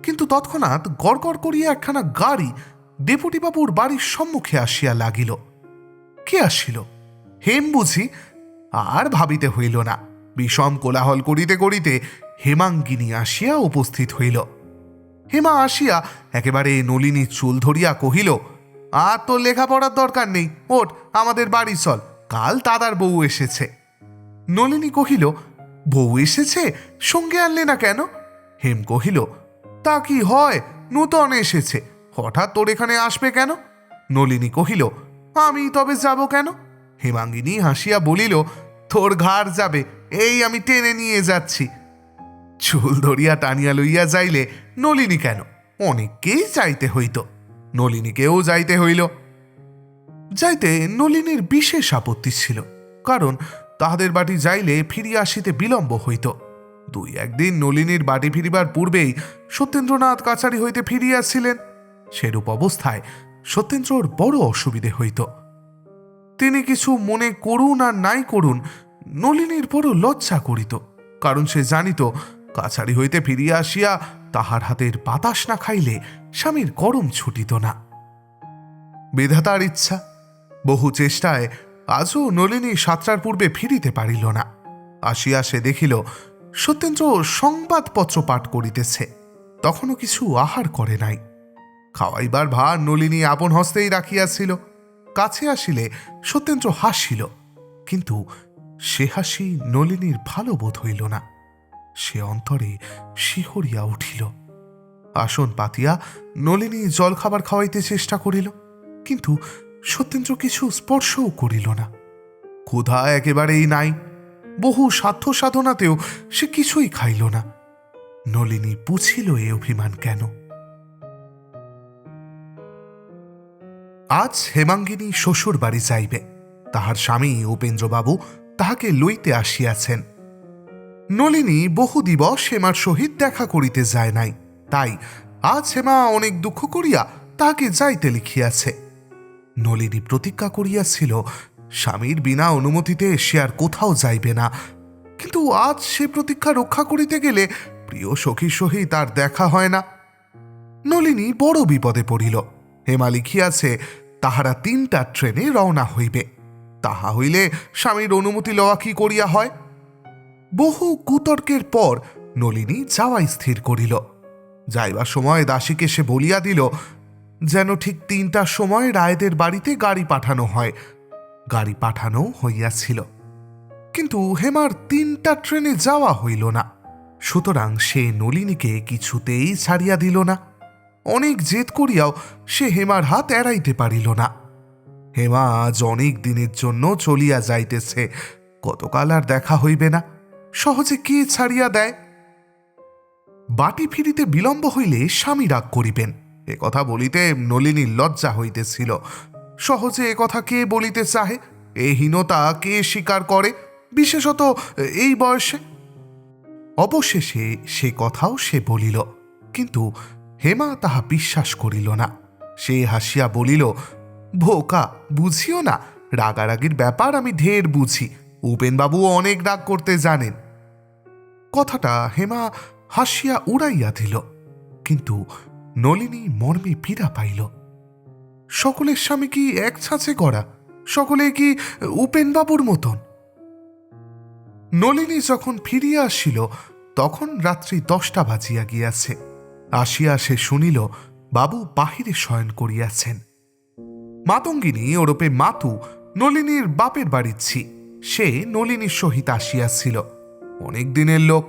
S1: কিন্তু তৎক্ষণাৎ গড়গড় করিয়া একখানা গাড়ি ডেপুটিবাবুর বাড়ির সম্মুখে আসিয়া লাগিল। কে আসিল? হেম বুঝি? আর ভাবিতে হইল না। বিষম কোলাহল করিতে করিতে হেমাঙ্গিনী আসিয়া উপস্থিত হইল। হেমা আসিয়া একেবারে নলিনীর চুল ধরিয়া কহিল, আর তোর লেখাপড়ার দরকার নেই, ওঠ, আমাদের বাড়ি চল, কাল দাদার বউ এসেছে। নলিনী কহিল, বউ এসেছে? সঙ্গে আনলে না কেন? হেম কহিল, তা কি হয়, নূতন এসেছে, হঠাৎ তোর এখানে আসবে কেন? নলিনী কহিল, আমি তবে যাব কেন? হেমাঙ্গিনী হাসিয়া বলিল, তোর ঘাড় যাবে, এই আমি টেনে নিয়ে যাচ্ছি। চুল ধরিয়া টানিয়া লইয়া যাইলে নলিনী কেন, অনেককেই যাইতে হইত। নলিনীকেও যাইতে হইল। যাইতে নলিনীর বিশেষ আপত্তি ছিল, কারণ তাহাদের বাড়ি যাইলে ফিরিয়া আসিতে বিলম্ব হইত। 2-1 দিন নলিনীর বাড়ি ফিরিবার পূর্বেই সত্যেন্দ্রনাথ কাছারি হইতে ফিরিয়াছিলেন। সেরূপ অবস্থায় সত্যেন্দ্রর বড় অসুবিধে হইত। তিনি কিছু মনে করুন আর নাই করুন, নলিনীর বড় লজ্জা করিত, কারণ সে জানিত কাছারি হইতে ফিরিয়া আসিয়া তাহার হাতের বাতাস না খাইলে স্বামীর গরম ছুটিত না। বিধাতার ইচ্ছা, বহু চেষ্টায় আজও নলিনী 7টার পূর্বে ফিরিতে পারিল না। আসিয়া সে দেখিল সত্যেন্দ্র সংবাদপত্র পাঠ করিতেছে, তখনও কিছু আহার করে নাই। খাওয়াইবার ভার নলিনী আপন হস্তেই রাখিয়াছিল। কাছে আসিলে সত্যেন্দ্র হাসিল, কিন্তু সে হাসি নলিনীর ভালো বোধ হইল না। সে অন্তরে শিহরিয়া উঠিল। আসন পাতিয়া নলিনী জলখাবার খাওয়াইতে চেষ্টা করিল, কিন্তু সত্যেন্দ্র কিছু স্পর্শও করিল না। ক্ষুধা একেবারেই নাই। বহু সাধ্য সাধনাতেও সে কিছুই খাইল না। নলিনী বুঝিল এ অভিমান কেন। আজ হেমাঙ্গিনী শ্বশুর বাড়ি যাইবে। তাহার স্বামী উপেন্দ্রবাবু তাহাকে লইতে আসিয়াছেন। নলিনী বহু দিবস হেমার সহিত দেখা করিতে যায় নাই, তাই আজ হেমা অনেক দুঃখ করিয়া তাহাকে যাইতে লিখিয়াছে। নলিনী প্রতিজ্ঞা করিয়াছিল স্বামীর বিনা অনুমতিতে সে আর কোথাও যাইবে না, কিন্তু আজ সে প্রতিজ্ঞা রক্ষা করিতে গেলে প্রিয় সখীর সহিত তার দেখা হয় না। নলিনী বড় বিপদে পড়িল। হেমা লিখিয়াছে তাহারা 3টা ট্রেনে রওনা হইবে। তাহা হইলে স্বামীর অনুমতি লওয়া কি করিয়া হয়? বহু কুতর্কের পর নলিনী যাওয়াই স্থির করিল। যাইবার সময় দাসীকে সে বলিয়া দিল যেন ঠিক 3টার সময় রায়দের বাড়িতে গাড়ি পাঠানো হয়। গাড়ি পাঠানো হইয়াছিল, কিন্তু হেমার 3টা ট্রেনে যাওয়া হইল না। সুতরাং সে নলিনীকে কিছুতেই ছাড়িয়া দিল না। অনেক জেদ করিয়াও সে হেমার হাত এড়াইতে পারিল না। হেমা আজ অনেক দিনের জন্য চলিয়া যাইতেছে, কতকাল আর দেখা হইবে না, সহজে কে ছাড়িয়া দেয়? বাটি ফিরিতে বিলম্ব হইলে স্বামী রাগ করিবেন, এ কথা বলিতে নলিনীর লজ্জা হইতেছিল। সহজে এ কথা কে বলিতে চাহে? এ হীনতা কে স্বীকার করে, বিশেষত এই বয়সে? অবশেষে সে কথাও সে বলিল, কিন্তু হেমা তাহা বিশ্বাস করিল না। সে হাসিয়া বলিল, বোকা, বুঝিও না, রাগারাগির ব্যাপার আমি ঢের বুঝি, উপেনবাবু অনেক রাগ করতে জানেন। কথাটা হেমা হাসিয়া উড়াইয়া দিল, কিন্তু নলিনী মর্মে পীড়া পাইল। সকলের স্বামী কি এক ছাঁচে গড়া? সকলে কি উপেনবাবুর মতন? নলিনী যখন ফিরিয়া আসিল তখন রাত্রি 10টা বাজিয়া গিয়াছে। আসিয়া সে শুনিল বাবু বাহিরে শয়ন করিয়াছেন। মাতঙ্গিনী ওরূপে মাতু নলিনীর বাপের বাড়ির ছি, সে নলিনীর সহিত আসিয়াছিল। অনেক দিনের লোক,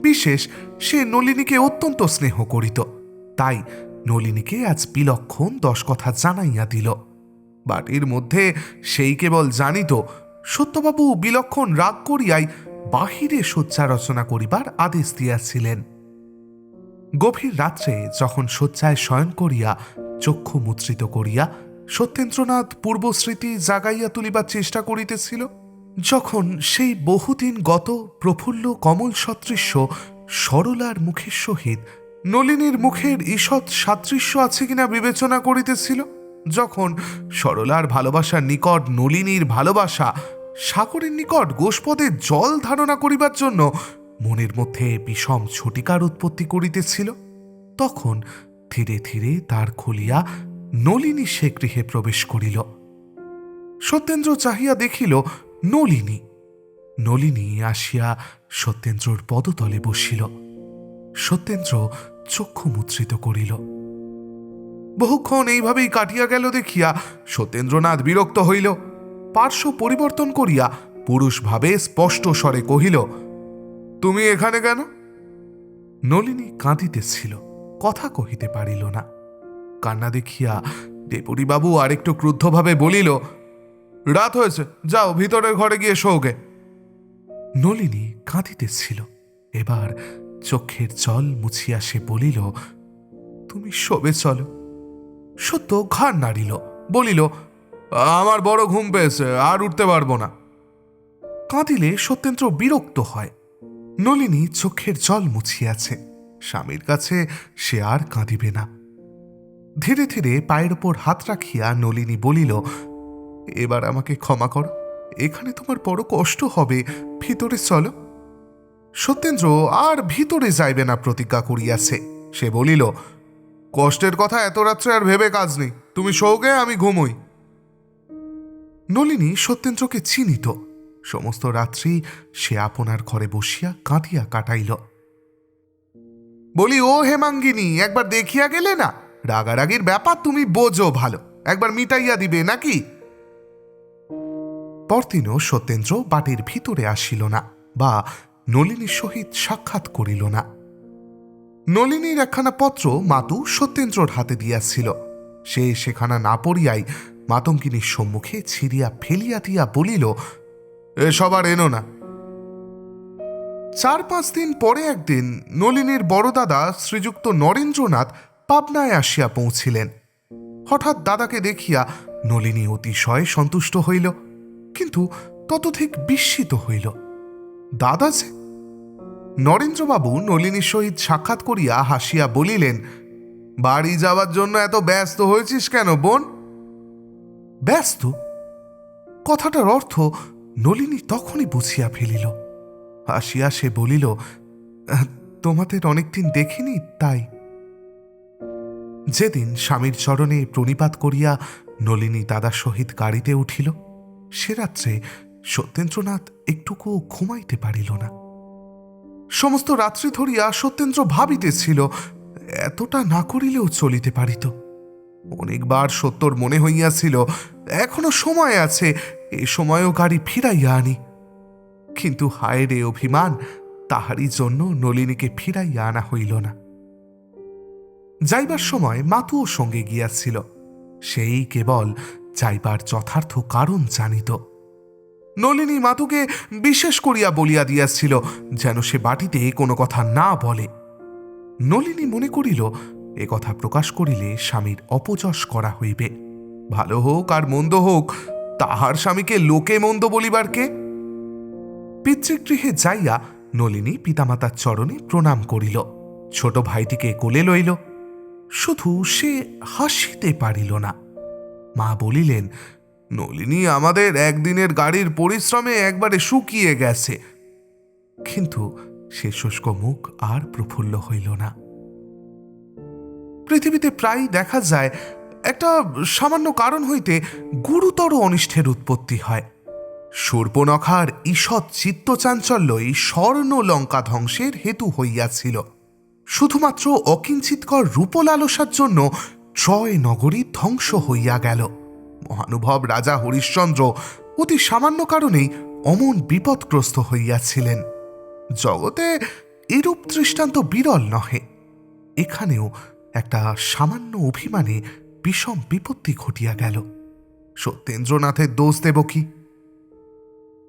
S1: বিশেষ সে নলিনীকে অত্যন্ত স্নেহ করিত, তাই নলিনীকে আজ বিলক্ষণ 10 কথা জানাইয়া দিল। বাটির মধ্যে সেই কেবল জানিত সত্যবাবু বিলক্ষণ রাগ করিয়াই বাহিরে শয্যা রচনা করিবার আদেশ দিয়াছিলেন। গভীর রাত্রে যখন শয্যায় শয়ন করিয়া চক্ষু মুদ্রিত করিয়া সত্যেন্দ্রনাথ পূর্বস্মৃতি জাগাইয়া তুলিবার চেষ্টা করিতেছিল, যখন সেই বহুদিন গত প্রফুল্ল কমল সদৃশ্য সরলার মুখের সহিত নলিনীর মুখের ঈষৎ সাদৃশ্য আছে কিনা বিবেচনা করিতেছিল, যখন সরলার ভালোবাসার নিকট নলিনীর ভালোবাসা সাগরের নিকট গোষ্পদে জল ধারণা করিবার জন্য মনের মধ্যে বিষম ছটিকার উৎপত্তি করিতেছিল, তখন ধীরে ধীরে দ্বার খুলিয়া নলিনী সে গৃহে প্রবেশ করিল। সত্যেন্দ্র চাহিয়া দেখিল নলিনী। নলিনী আসিয়া সত্যেন্দ্রর পদতলে বসিল। সত্যেন্দ্র চক্ষু মুদ্রিত করিল। বহুক্ষণ এইভাবেই কাটিয়া গেল দেখিয়া সত্যেন্দ্রনাথ বিরক্ত হইল। পার্শ্ব পরিবর্তন করিয়া পুরুষভাবে স্পষ্ট স্বরে কহিল, তুমি এখানে কেন? নলিনী কাঁদিতেছিল, কথা কহিতে পারিল না। কান্না দেখিয়া ডেপুটিবাবু আরেকটু ক্রুদ্ধভাবে বলিল, রাত হয়েছে, যাও ভিতরের ঘরে গিয়ে শোগে। নলিনী কাঁদিতেছিল। এবার চোখের জল মুছিয়া সে বলিল, তুমি শোবে চলো। সত্য ঘাড় নাড়িল, বলিল, আমার বড় ঘুম পেয়েছে, আর উঠতে পারবো না। কাঁদিলে সত্যেন্দ্র বিরক্ত হয়। নলিনী চোখের জল মুছিয়াছে, স্বামীর কাছে সে আর কাঁদিবে না। ধীরে ধীরে পায়ের ওপর হাত রাখিয়া নলিনী বলিল, এবার আমাকে ক্ষমা করো, এখানে তোমার বড় কষ্ট হবে, ভিতরে চলো। সত্যেন্দ্র আর ভিতরে যাইবে না প্রতিজ্ঞা করিয়াছে। সে বলিল, কষ্টের কথা এত রাত্রে আর ভেবে কাজ নেই, তুমি শোগে, আমি ঘুমোই। নলিনী সত্যেন্দ্রকে চিনিত। সমস্ত রাত্রি সে আপনার ঘরে বসিয়া কাঁদিয়া কাটাইল। বলি, ও হেমাঙ্গিনী, একবার দেখিয়া গেলে না? রাগারাগির ব্যাপার তুমি বোঝো ভালো, একবার মিটাইয়া দিবে নাকি? পরদিনও সত্যেন্দ্র বাটির ভিতরে আসিল না, বা নলিনীর সহিত সাক্ষাৎ করিল না। নলিনীর একখানা পত্র মাতু সত্যেন্দ্রর হাতে দিয়াছিল। সে সেখানা না পড়িয়াই মাতঙ্গিনীর সম্মুখে ছিঁড়িয়া ফেলিয়া দিয়া বলিল, এসব আর এনো না। 4-5 দিন পরে একদিন নলিনীর বড় দাদা শ্রীযুক্ত নরেন্দ্রনাথ পাবনায় আসিয়া পৌঁছিলেন। হঠাৎ দাদাকে দেখিয়া নলিনী অতিশয় সন্তুষ্ট হইল, কিন্তু ততধিক বিস্মিত হইল। দাদা যে! নরেন্দ্রবাবু নলিনীর সহিত সাক্ষাৎ করিয়া হাসিয়া বলিলেন, বাড়ি যাওয়ার জন্য এত ব্যস্ত হয়েছিস কেন বোন? ব্যস্ত? কথাটার অর্থ নলিনী তখনই বুঝিয়া ফেলিল। হাসিয়া সে বলিল, তোমাদের অনেকদিন দেখিনি, তাই। যেদিন স্বামীর চরণে প্রণিপাত করিয়া নলিনী দাদার সহিত গাড়িতে উঠিল, সে রাত্রে সত্যেন্দ্রনাথ একটুকু ঘুমাইতে পারিল না। সমস্ত রাত্রি ধরিয়া সত্যেন্দ্র ভাবিতেছিল, এতটা না করিলেও চলিতে পারিত। অনেকবার সত্যর মনে হইয়াছিল, এখনো সময় আছে, এ সময়ও গাড়ি ফিরাইয়া আনি। কিন্তু হায় রে অভিমান, তাহারই জন্য নলিনীকে ফিরাইয়া আনা হইল না। যাইবার সময় মাতুও সঙ্গে গিয়াছিল। সেই কেবল যাইবার যথার্থ কারণ জানিত। নলিনী মাতুকে বিশেষ করিয়া বলিয়া দিয়াছিল যেন সে বাটিতে কোনো কথা না বলে। নলিনী মনে করিল, এ কথা প্রকাশ করিলে স্বামীর অপযশ করা হইবে। ভালো হোক আর মন্দ হোক, তাহার স্বামীকে লোকে মন্দ বলিবার কে? পিতৃগৃহে যাইয়া নলিনী পিতামাতার চরণে প্রণাম করিল, ছোট ভাইটিকে কোলে লইল। শুধু সে হাসিতে পারিল না। মা বলিলেন, নলিনী আমাদের একদিনের গাড়ির পরিশ্রমে একবারে শুকিয়ে গেছে। কিন্তু সে শুষ্ক মুখ আর প্রফুল্ল হইল না। পৃথিবীতে প্রায় দেখা যায়, একটা সামান্য কারণ হইতে গুরুতর অনিষ্টের উৎপত্তি হয়। শূর্পণখার ঈষৎ চিত্তচাঞ্চল্যই স্বর্ণ লঙ্কা ধ্বংসের হেতু হইয়াছিল। শুধুমাত্র অকিঞ্চিতকর রূপলালসার জন্য ট্রয় নগরী ধ্বংস হইয়া গেল। মহানুভব রাজা হরিশ্চন্দ্র অতি সামান্য কারণেই অমন বিপদগ্রস্ত হইয়াছিলেন। জগতে এরূপ দৃষ্টান্ত বিরল নহে। এখানেও একটা সামান্য অভিমানে বিষম বিপত্তি ঘটিয়া গেল। সত্যেন্দ্রনাথের দোষ দেব কি?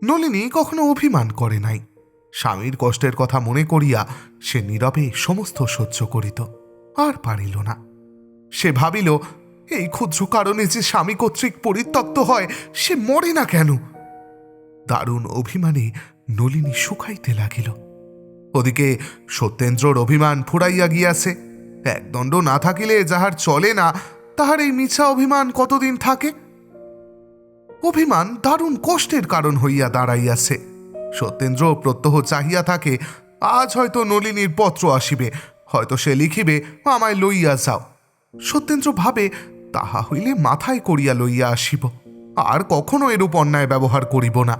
S1: নলিনী কখনো অভিমান করে নাই। স্বামীর কষ্টের কথা মনে করিয়া সে নীরবে সমস্ত সহ্য করিত, আর পারিল না। সে ভাবিল, এই ক্ষুদ্র কারণে যে স্বামী কর্তৃক পরিত্যক্ত হয়, সে মরে না কেন? দারুণ অভিমানে নলিনী শুকাইতে লাগিল। ওদিকে সত্যেন্দ্রর অভিমান ফুরাইয়া গিয়াছে। একদণ্ড না থাকিলে যাহার চলে না, তাহার এই মিছা অভিমান কতদিন থাকে? অভিমান দারুণ কষ্টের কারণ হইয়া দাঁড়াইয়াছে। সত্যেন্দ্র প্রত্যহ চাহিয়া থাকে, আজ হয়তো নলিনীর পত্র আসিবে, হয়তো সে লিখিবে, আমায় লইয়া যাও। সত্যেন্দ্র ভাবে, তাহা হইলে মাথায় করিয়া লইয়া আসিব, আর কখনো এরূপ অন্যায় ব্যবহার করিব না।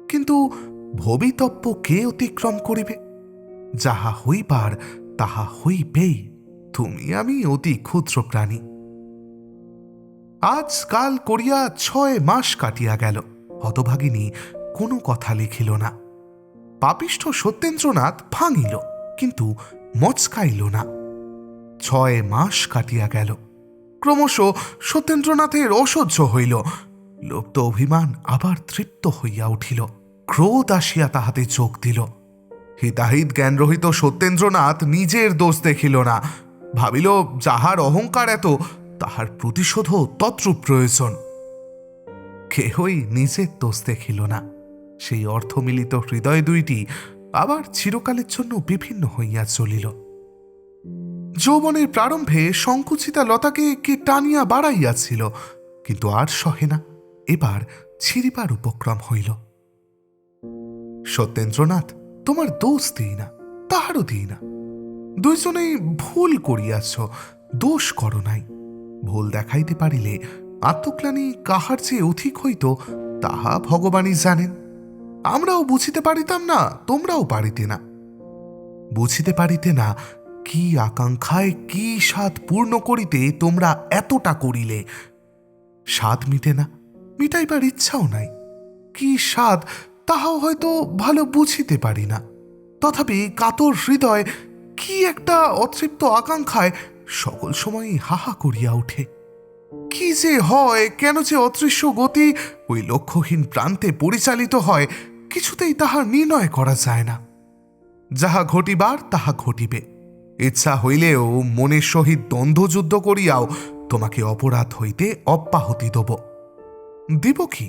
S1: কিন্তু ভবিতব্য কে অতিক্রম করিবে? যাহা হইবার তাহা হইবেই। তুমি আমি অতি ক্ষুদ্র প্রাণী। আজকাল করিয়া 6 মাস কাটিয়া গেল, হতভাগিনী কোনো কথা লিখিল না। পাপিষ্ঠ সত্যেন্দ্রনাথ ভাঙিল, কিন্তু মচকাইল না। 6 মাস কাটিয়া গেল। ক্রমশ সত্যেন্দ্রনাথের অসহ্য হইল। লোপ্ত অভিমান আবার তৃপ্ত হইয়া উঠিল। ক্রোধ আসিয়া তাহাতে চোখ দিল। হিতাহিত জ্ঞানরহিত সত্যেন্দ্রনাথ নিজের দোষ দেখিল না, ভাবিল যাহার অহংকার এত, তাহার প্রতিশোধও তদ্রূপ প্রয়োজন। কেহই নিজের দোষ দেখিল না। সেই অর্থমিলিত হৃদয় দুইটি আবার চিরকালের জন্য বিভিন্ন হইয়া চলিল। যৌবনের প্রারম্ভে সংকুচিতা লতাকে কে টানিয়া বাড়াইয়াছিল, কিন্তু আর সহে না, এবার ছিঁড়িবার উপক্রম হইল। সত্যেন্দ্রনাথ, তোমার দোষ দিই না, তাহারও দিই না। দুইজনেই ভুল করিয়াছ, দোষ করো নাই। ভুল দেখাইতে পারিলে আত্মগ্লানি কাহার চেয়ে অধিক হইত, তাহা ভগবানই জানেন। আমরাও বুঝিতে পারিতাম না, তোমরাও পারিতে না। বুঝিতে পারিতে না কি আকাঙ্ক্ষায় কি স্বাদ পূর্ণ করিতে তোমরা এতটা করিলে। স্বাদ মিটে না, মিটাইবার ইচ্ছাও নাই। কি স্বাদ তাহাও হয়তো ভালো বুঝিতে পারি না। তথাপি কাতর হৃদয় কি একটা অতৃপ্ত আকাঙ্ক্ষায় সকল সময়ই হাহা করিয়া ওঠে। কি যে হয়, কেন যে অদৃশ্য গতি ওই লক্ষ্যহীন প্রান্তে পরিচালিত হয়, কিছুতেই তাহা নির্ণয় করা যায় না। যাহা ঘটিবার তাহা ঘটিবে। ইচ্ছা হইলেও মনের সহিত দ্বন্দ্বযুদ্ধ করিয়াও তোমাকে অপরাধ হইতে অব্যাহতি দিব কি?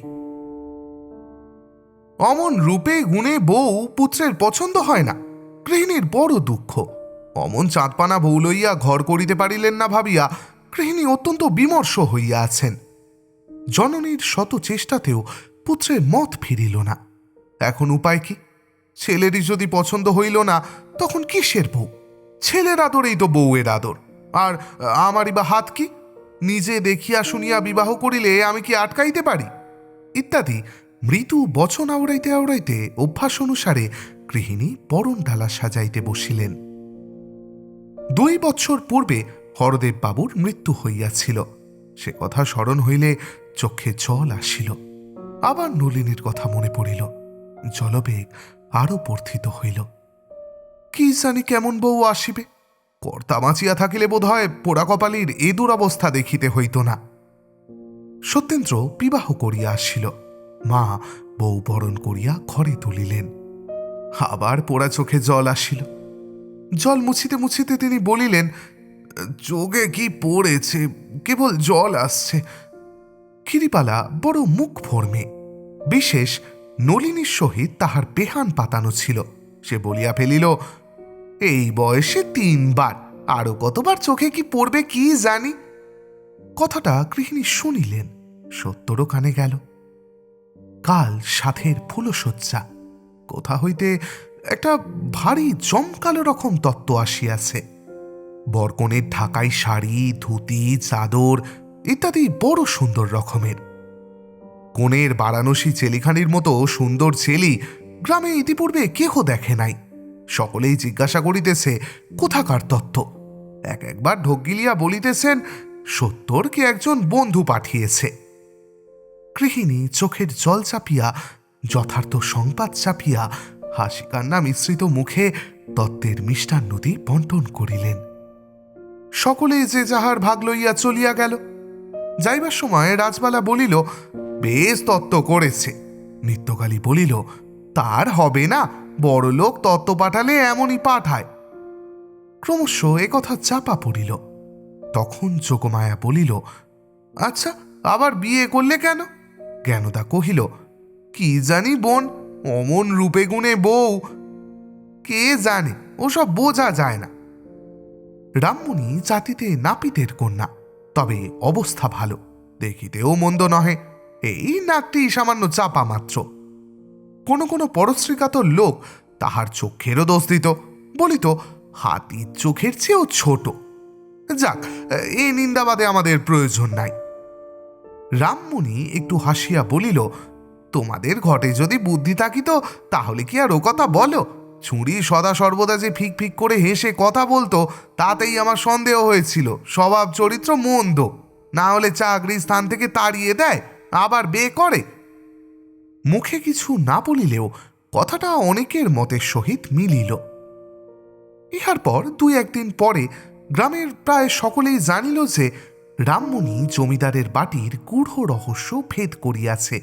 S1: অমন রূপে গুণে বউ পুত্রের পছন্দ হয় না, গৃহিণীর বড় দুঃখ। অমন চাঁদপানা বউ লইয়া ঘর করিতে পারিলেন না ভাবিয়া গৃহিণী অত্যন্ত বিমর্ষ হইয়া আছেন। জননীর শত চেষ্টাতেও পুত্রের মত ফিরিল না। এখন উপায় কি? ছেলেরই যদি পছন্দ হইল না, তখন কিসের বউ? ছেলের আদরেই তো বউয়ের আদর। আর আমারই বা হাত কি? নিজে দেখিয়া শুনিয়া বিবাহ করিলে আমি কি আটকাইতে পারি? ইত্যাদি মৃদু বচন আওড়াইতে আওড়াইতে অভ্যাস অনুসারে গৃহিণী বরণ ডালা সাজাইতে বসিলেন। 2 বৎসর পূর্বে হরদেব বাবুর মৃত্যু হইয়াছিল। সে কথা স্মরণ হইলে চক্ষে জল আসিল। আবার নলিনীর কথা মনে পড়িল। জলবেগ আরো বর্ধিত হইল। কি জানি কেমন বউ আসিবে? কর্তা বাঁচিয়া থাকিলে বোধ হয় পোড়া কপালির এ দুরবস্থা দেখিতে হইত না। সত্যেন্দ্র বিবাহ করিয়া আসিল। মা বউ বরণ করিয়া ঘরে তুলিলেন। আবার পোড়া চোখে জল আসিল। জল মুছিতে মুছিতে তিনি বলিলেন, চোখে কি পড়েছে, কেবল জল আসছে। ক্ষিরিপালা বড় মুখ ফর্মে, বিশেষ নলিনীর সহিত তাহার বেহান পাতানো ছিল। সে বলিয়া ফেলিল, এই বয়সে 3 বার, আরো কতবার চোখে কি পড়বে কি জানি। কথাটা গৃহিণী শুনিলেন, সত্যরও কানে গেল। কাল সাথের ফুলশয্যা। কোথা হইতে একটা ভারী জমকালো রকম তত্ত্ব আসিয়াছে। বরকনের ঢাকাই শাড়ি, ধুতি, চাদর ইত্যাদি বড় সুন্দর রকমের। কনের বারাণসী চেলিখানির মতো সুন্দর চেলি গ্রামে ইতিপূর্বে কেহ দেখে নাই। সকলেই জিজ্ঞাসা করিতেছে কোথাকার তত্ত্ব। একবার ঢোক গিলিয়া বলিতেছেন, সত্তর কি একজন বন্ধু পাঠিয়েছে। গৃহিণী চোখের জল চাপিয়া, যথার্থ সংবাদ চাপিয়া, হাসি কান্না মিশ্রিত মুখে তত্ত্বের মিষ্টান্নদি বন্টন করিলেন। সকলে যে যাহার ভাগ লইয়া চলিয়া গেল। যাইবার সময় রাজবালা বলিল, বেশ তত্ত্ব করেছে। নিত্যকালী বলিল, তার হবে না, বড় লোক তত্ত্ব পাঠালে এমনই পাঠায়। ক্রমশ একথা চাপা পড়িল। তখন যোগমায়া বলিল, আচ্ছা, আবার বিয়ে করলে কেন? জ্ঞানদা কহিল, কি জানি বোন, অমন রূপে গুণে বউ, কে জানে, ওসব বোঝা যায় না। রামমণি জাতিতে নাপিতের কন্যা, তবে অবস্থা ভালো, দেখিতেও মন্দ নহে। এই নাকটি সামান্য চাপা মাত্র। কোনো কোনো পরশ্রীকাতর লোক তাহার চোখেরও দোষ দিত, বলিত হাতির চোখের চেয়েও ছোট। যাক, এই নিন্দাবাদে আমাদের প্রয়োজন নাই। রামমণি একটু হাসিয়া বলিল, তোমাদের ঘটে যদি বুদ্ধি থাকিত তাহলে কি আর ও কথা বলো? ছুরি সদা সর্বদা যে ফিক ফিক করে হেসে কথা বলতো, তাতেই আমার সন্দেহ হয়েছিল স্বভাব চরিত্র মন্দ, না হলে চাকরি স্থান থেকে তাড়িয়ে দেয়, আবার বে করে। মুখে কিছু না বলিলেও কথাটা অনেকের মতের সহিত মিলিল। ইহার পর দুই একদিন পরে গ্রামের প্রায় সকলেই জানিল যে রামমণি জমিদারের বাটির গূঢ় রহস্য ভেদ করিয়াছে।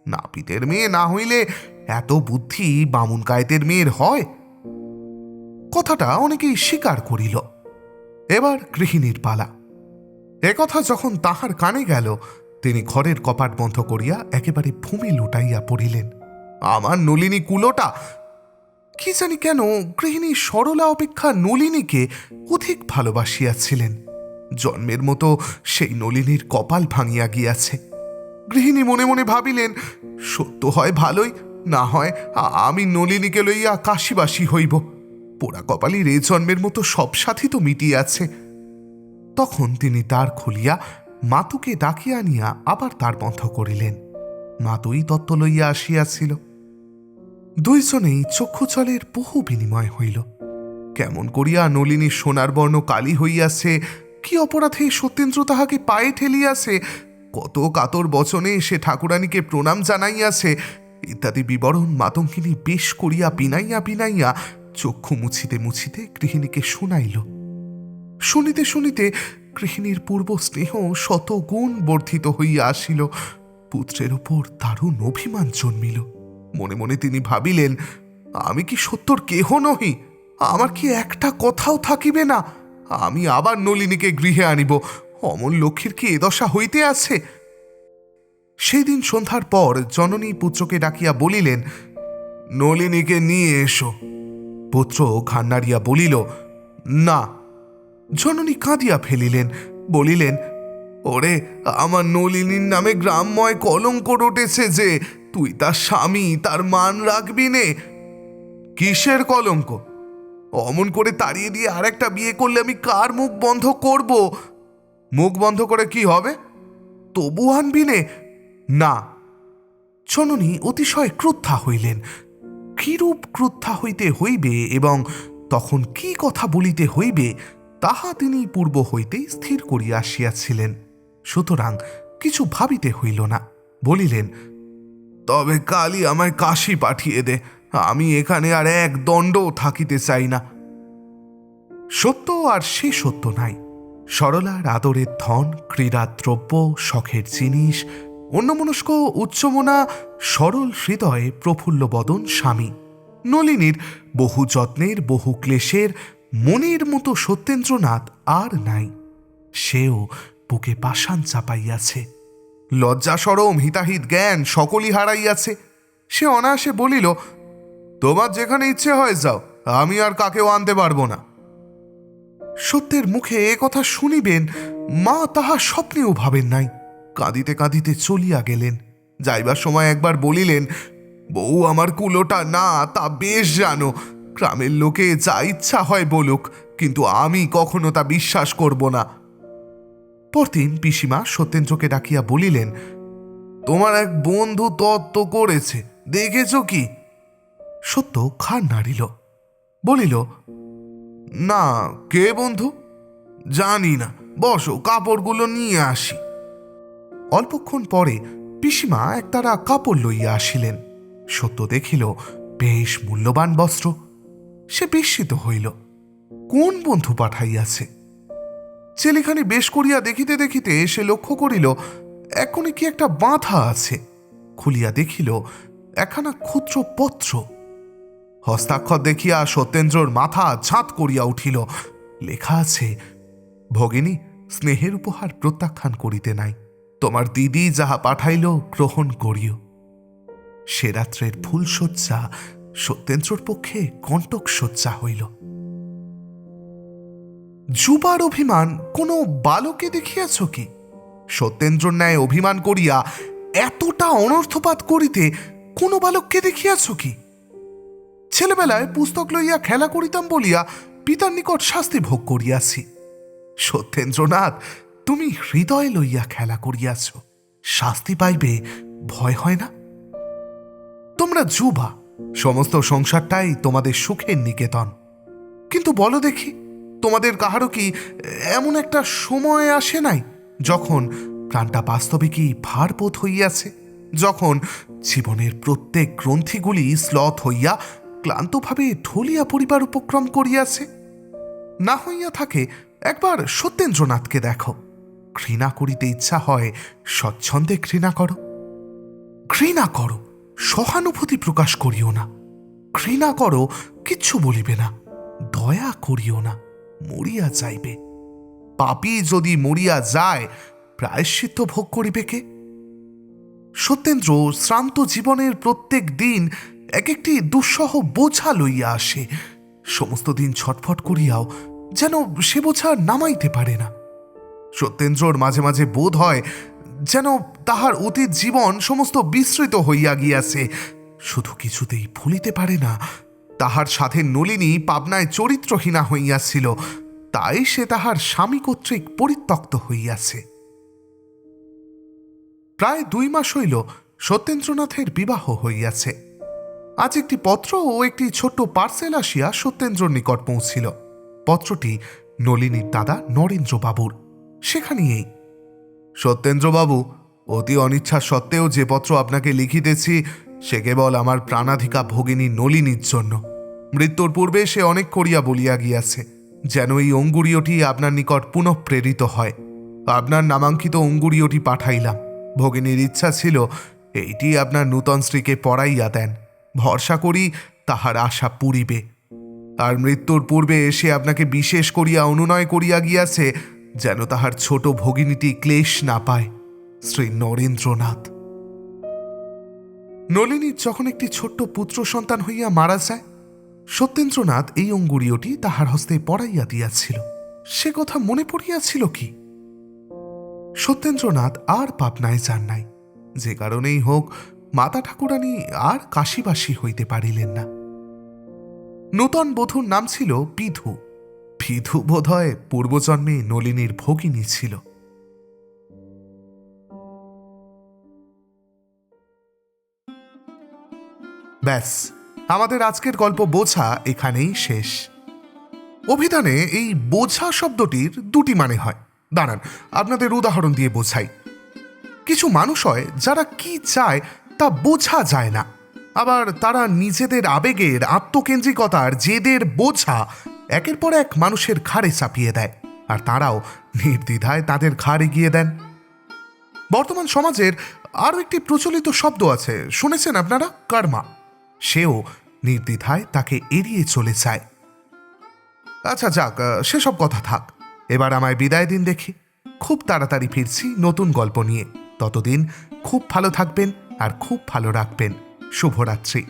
S1: নাপিতের মেয়ে না হইলে এত বুদ্ধি বামুন কায়েতের মেয়ের হয়? কথাটা অনেকেই স্বীকার করিল। এবার গৃহিণীর পালা। একথা যখন তাহার কানে গেল, তিনি ঘরের কপাট বন্ধ করিয়া একেবারে ভূমি লুটাইয়া পড়িলেন। আমার নলিনী কুলোটা! কি জানি কেন গৃহিণী সরলা অপেক্ষা নলিনীকে অধিক ভালোবাসিয়াছিলেন। জন্মের মতো সেই নলিনীর কপাল ভাঙিয়া গিয়াছে। গৃহিণী মনে মনে ভাবিলেন, সত্য হয় ভালোই, না হয় আমি নলিনীকে লইয়া কাশিবাসী হইব। পোড়া কপালির এ জন্মের মতো সব সাথী তো মিটিয়াছে। তখন তিনি দ্বার খুলিয়া মাতুকে ডাকিয়া আনিয়া আবার দ্বার বন্ধ করিলেন। মাতুই তত্ত্ব লইয়া আসিয়াছিল। দুইজনেই চক্ষুচলের বহু বিনিময় হইল। কেমন করিয়া নলিনীর সোনার বর্ণ কালি হইয়াছে, কি অপরাধে সত্যেন্দ্র তাহাকে পায়ে ঠেলিয়াছে, কত কাতর বচনে সে ঠাকুরানীকে প্রণাম জানাইয়াছে, ইত্যাদি বিবরণ মাতঙ্গিনী বেশ করিয়া পিনাইয়া পিনাইয়া চক্ষু মুছিতে মুছিতে গৃহিণীকে শুনাইল। শুনিতে শুনিতে গৃহিণীর পূর্ব স্নেহ শত গুণ বর্ধিত হইয়া আসিল। পুত্রের উপর দারুণ অভিমান জন্মিল। মনে মনে তিনি ভাবিলেন, আমি কি সত্যর কেহ নহি? আমার কি একটা কথাও থাকিবে না? আমি আবার নলিনীকে গৃহে আনিব। অমল লক্ষ্মীর কি এ দশা হইতে আছে? সেই দিন সন্ধ্যার পর জননী পুত্রকে ডাকিয়া বলিলেন, নলিনীকে নিয়ে এসো। পুত্র ঘাড় নাড়িয়া বলিল, না। জননী কাঁদিয়া ফেলিলেন, বলিলেন, ওরে, আমার নলিনীর নামে গ্রামময় কলঙ্ক রটেছে যে, তুই তার স্বামী, তার মান রাখবি নে। কিসের কলঙ্ক? অমন করে তাড়িয়ে দিয়ে আর একটা বিয়ে করলে আমি কার মুখ বন্ধ করব? মুখ বন্ধ করে কি হবে? তবু আনবি নে? না। জননী অতিশয় ক্রুদ্ধা হইলেন। কিরূপ ক্রুদ্ধা হইতে হইবে এবং তখন কি কথা বলিতে হইবে তাহা তিনি পূর্ব হইতেই স্থির করিয়া আসিয়াছিলেন। সুতরাং কিছু ভাবিতে হইল না। বলিলেন, তবে কালই আমায় কাশী পাঠিয়ে দে, আমি এখানে আর এক দণ্ডও থাকিতে চাই না। সত্য আর সে সত্য নাই। সরলার আদরের ধন, ক্রীড়ার দ্রব্য, শখের জিনিস, অন্যমনস্ক উচ্চমনা সরল হৃদয়ে প্রফুল্ল বদন স্বামী। নলিনীর বহু যত্নের, বহু ক্লেশের মনের মতো সত্যেন্দ্রনাথ আর নাই। সেও বুকে পাষাণ চাপাইয়াছে। লজ্জা সরম হিতাহিত জ্ঞান সকলই হারাইয়াছে। সে অনায়াসে বলিল, তোমার যেখানে ইচ্ছে হয় যাও, আমি আর কাকেও আনতে পারবো না। সত্যের মুখে এ কথা শুনিবেন মা তাহা স্বপ্নেও ভাবেন নাই। কাঁদিতে কাঁদিতে চলিয়া গেলেন। যাইবার সময় একবার বলিলেন, বউ আমার কুলোটা না, তা বেশ জানো। গ্রামের লোকে যা ইচ্ছা হয় বলুক, কিন্তু আমি কখনো তা বিশ্বাস করব না। পরদিন পিসিমা সত্যেন্দ্রকে ডাকিয়া বলিলেন, তোমার এক বন্ধু তত্ত্ব করেছে, দেখেছ কি? সত্য ঘাড় নাড়িল, বলিল, না। কে বন্ধু? জানি না, বসো, কাপড়গুলো নিয়ে আসি। অল্পক্ষণ পরে পিসিমা একতারা কাপড় লইয়া আসিলেন। সত্য দেখিল বেশ মূল্যবান বস্ত্র। সে বিস্মিত হইল, কোন বন্ধু পাঠাইয়াছে? ছেলেখানি বেশ করিয়া দেখিতে দেখিতে সে লক্ষ্য করিল এখনই কি একটা বাঁধা আছে। খুলিয়া দেখিল একখানা ক্ষুদ্র পত্র। হস্তাক্ষর দেখিয়া সত্যেন্দ্রর মাথা ঝাঁত করিয়া উঠিল। লেখা আছে, ভগিনী, স্নেহের উপহার প্রত্যাখ্যান করিতে নাই। তোমার দিদি যাহা পাঠাইল গ্রহণ করিও। সে রাত্রের ফুলশয্যা সত্যেন্দ্রর পক্ষে কণ্টক শয্যা হইল। যুবার অভিমান কোনো বালকে দেখিয়াছ কি? সত্যেন্দ্রর ন্যায় অভিমান করিয়া এতটা অনর্থপাত করিতে কোনো বালককে দেখিয়াছ কি? ছেলেবেলায় পুস্তক লইয়া খেলা করিতাম বলিয়া পিতার নিকট শাস্তি ভোগ করিয়াছি। সত্যেন্দ্রনাথ, তুমি হৃদয় লইয়া খেলা করিয়াছ, শাস্তি পাইবে ভয় হয় না? তোমরা যুবা, সমস্ত সংসারটাই তোমাদের সুখের নিকেতন। কিন্তু বলো দেখি, তোমাদের কাহারও কি এমন একটা সময় আসে নাই যখন প্রাণটা বাস্তবিকই ভারবোধ হইয়াছে, যখন জীবনের প্রত্যেক গ্রন্থিগুলি শ্লথ হইয়া ক্লান্তভাবে ঢলিয়া পড়িবার উপক্রম করিয়াছে? না হইয়া থাকে একবার সত্যেন্দ্রনাথকে দেখো। ঘৃণা করিতে ইচ্ছা হয়, স্বচ্ছন্দে ঘৃণা করো। ঘৃণা করো, সহানুভূতি প্রকাশ করিও না। ঘৃণা করো, কিচ্ছু বলিবে না। দয়া করিও না, মরিয়া যাইবে। পাপী যদি মরিয়া যায়, প্রায়শ্চিত্ত ভোগ করিবে কে? সত্যেন্দ্র শ্রান্ত জীবনের প্রত্যেক দিন এক একটি দুঃসহ বোঝা লইয়া আসে। সমস্ত দিন ছটফট করিয়াও যেন সে বোঝা নামাইতে পারে না। সত্যেন্দ্রর মাঝে মাঝে বোধ হয় যেন তাহার অতীত জীবন সমস্ত বিস্মৃত হইয়া গিয়াছে। শুধু কিছুতেই ভুলিতে পারে না তাহার সাথে নলিনী পাবনায় চরিত্রহীনা হইয়াছিল, তাই সে তাহার স্বামী কর্তৃক পরিত্যক্ত হইয়াছে। প্রায় 2 মাস হইল সত্যেন্দ্রনাথের বিবাহ হইয়াছে। আজ একটি পত্র ও একটি ছোট্ট পার্সেল আসিয়া সত্যেন্দ্রর নিকট পৌঁছিল। পত্রটি নলিনীর দাদা নরেন্দ্রবাবুর। সেখানেই, সত্যেন্দ্রবাবু, অতি অনিচ্ছা সত্ত্বেও যে পত্র আপনাকে লিখিতেছি সে কেবল আমার প্রাণাধিকা ভগিনী নলিনীর জন্য। মৃত্যুর পূর্বে সে অনেক করিয়া বলিয়া গিয়াছে যেন এই অঙ্গুরীয়টি আপনার নিকট পুনঃ প্রেরিত হয়। আপনার নামাঙ্কিত অঙ্গুরীয়টি পাঠাইলাম। ভগিনীর ইচ্ছা ছিল এইটি আপনার নূতন স্ত্রীকে পড়াইয়া দেন। ভরসা করি তাহার আশা পুরিবে। আর মৃত্যুর পূর্বে সে আপনাকে বিশেষ করিয়া অনুনয় করিয়া গিয়াছে যেন তাহার ছোট ভগিনীটি ক্লেশ না পায়। শ্রী নরেন্দ্রনাথ। নলিনীর যখন একটি ছোট্ট পুত্র সন্তান হইয়া মারা যায়, সত্যেন্দ্রনাথ এই অঙ্গুরীয়টি তাহার হস্তে পড়াইয়া দিয়াছিল। সে কথা মনে পড়িয়াছিল কি? সত্যেন্দ্রনাথ আর পাবনায় যান নাই। যে কারণেই হোক, মাতা ঠাকুরানী আর কাশীবাসী হইতে পারিলেন না। নূতন বধূর নাম ছিল বিধু। বিধু বোধ হয় পূর্বজন্মে নলিনীর ভগিনী ছিল। ব্যাস, আমাদের আজকের গল্প বোঝা এখানেই শেষ। অভিধানে এই বোঝা শব্দটির 2টি মানে হয়। দাঁড়ান, আপনাদের উদাহরণ দিয়ে বোঝাই। কিছু মানুষ হয় যারা কি চায় তা বোঝা যায় না। আবার তারা নিজেদের আবেগের, আত্মকেন্দ্রিকতার, জেদের বোঝা একের পর এক মানুষের ঘাড়ে চাপিয়ে দেয়, আর তারাও নির্দ্বিধায় তাদের ঘাড় এগিয়ে দেন। বর্তমান সমাজের আরও একটি প্রচলিত শব্দ আছে, শুনেছেন আপনারা? কর্মা। সেও নির্দ্বিধায় তাকে এড়িয়ে চলে যায়। আচ্ছা যাক, সেসব কথা থাক। এবার আমায় বিদায় দিন দেখি। খুব তাড়াতাড়ি ফিরছি নতুন গল্প নিয়ে। ততদিন খুব ভালো থাকবেন আর খুব ভালো রাখবেন। শুভরাত্রি।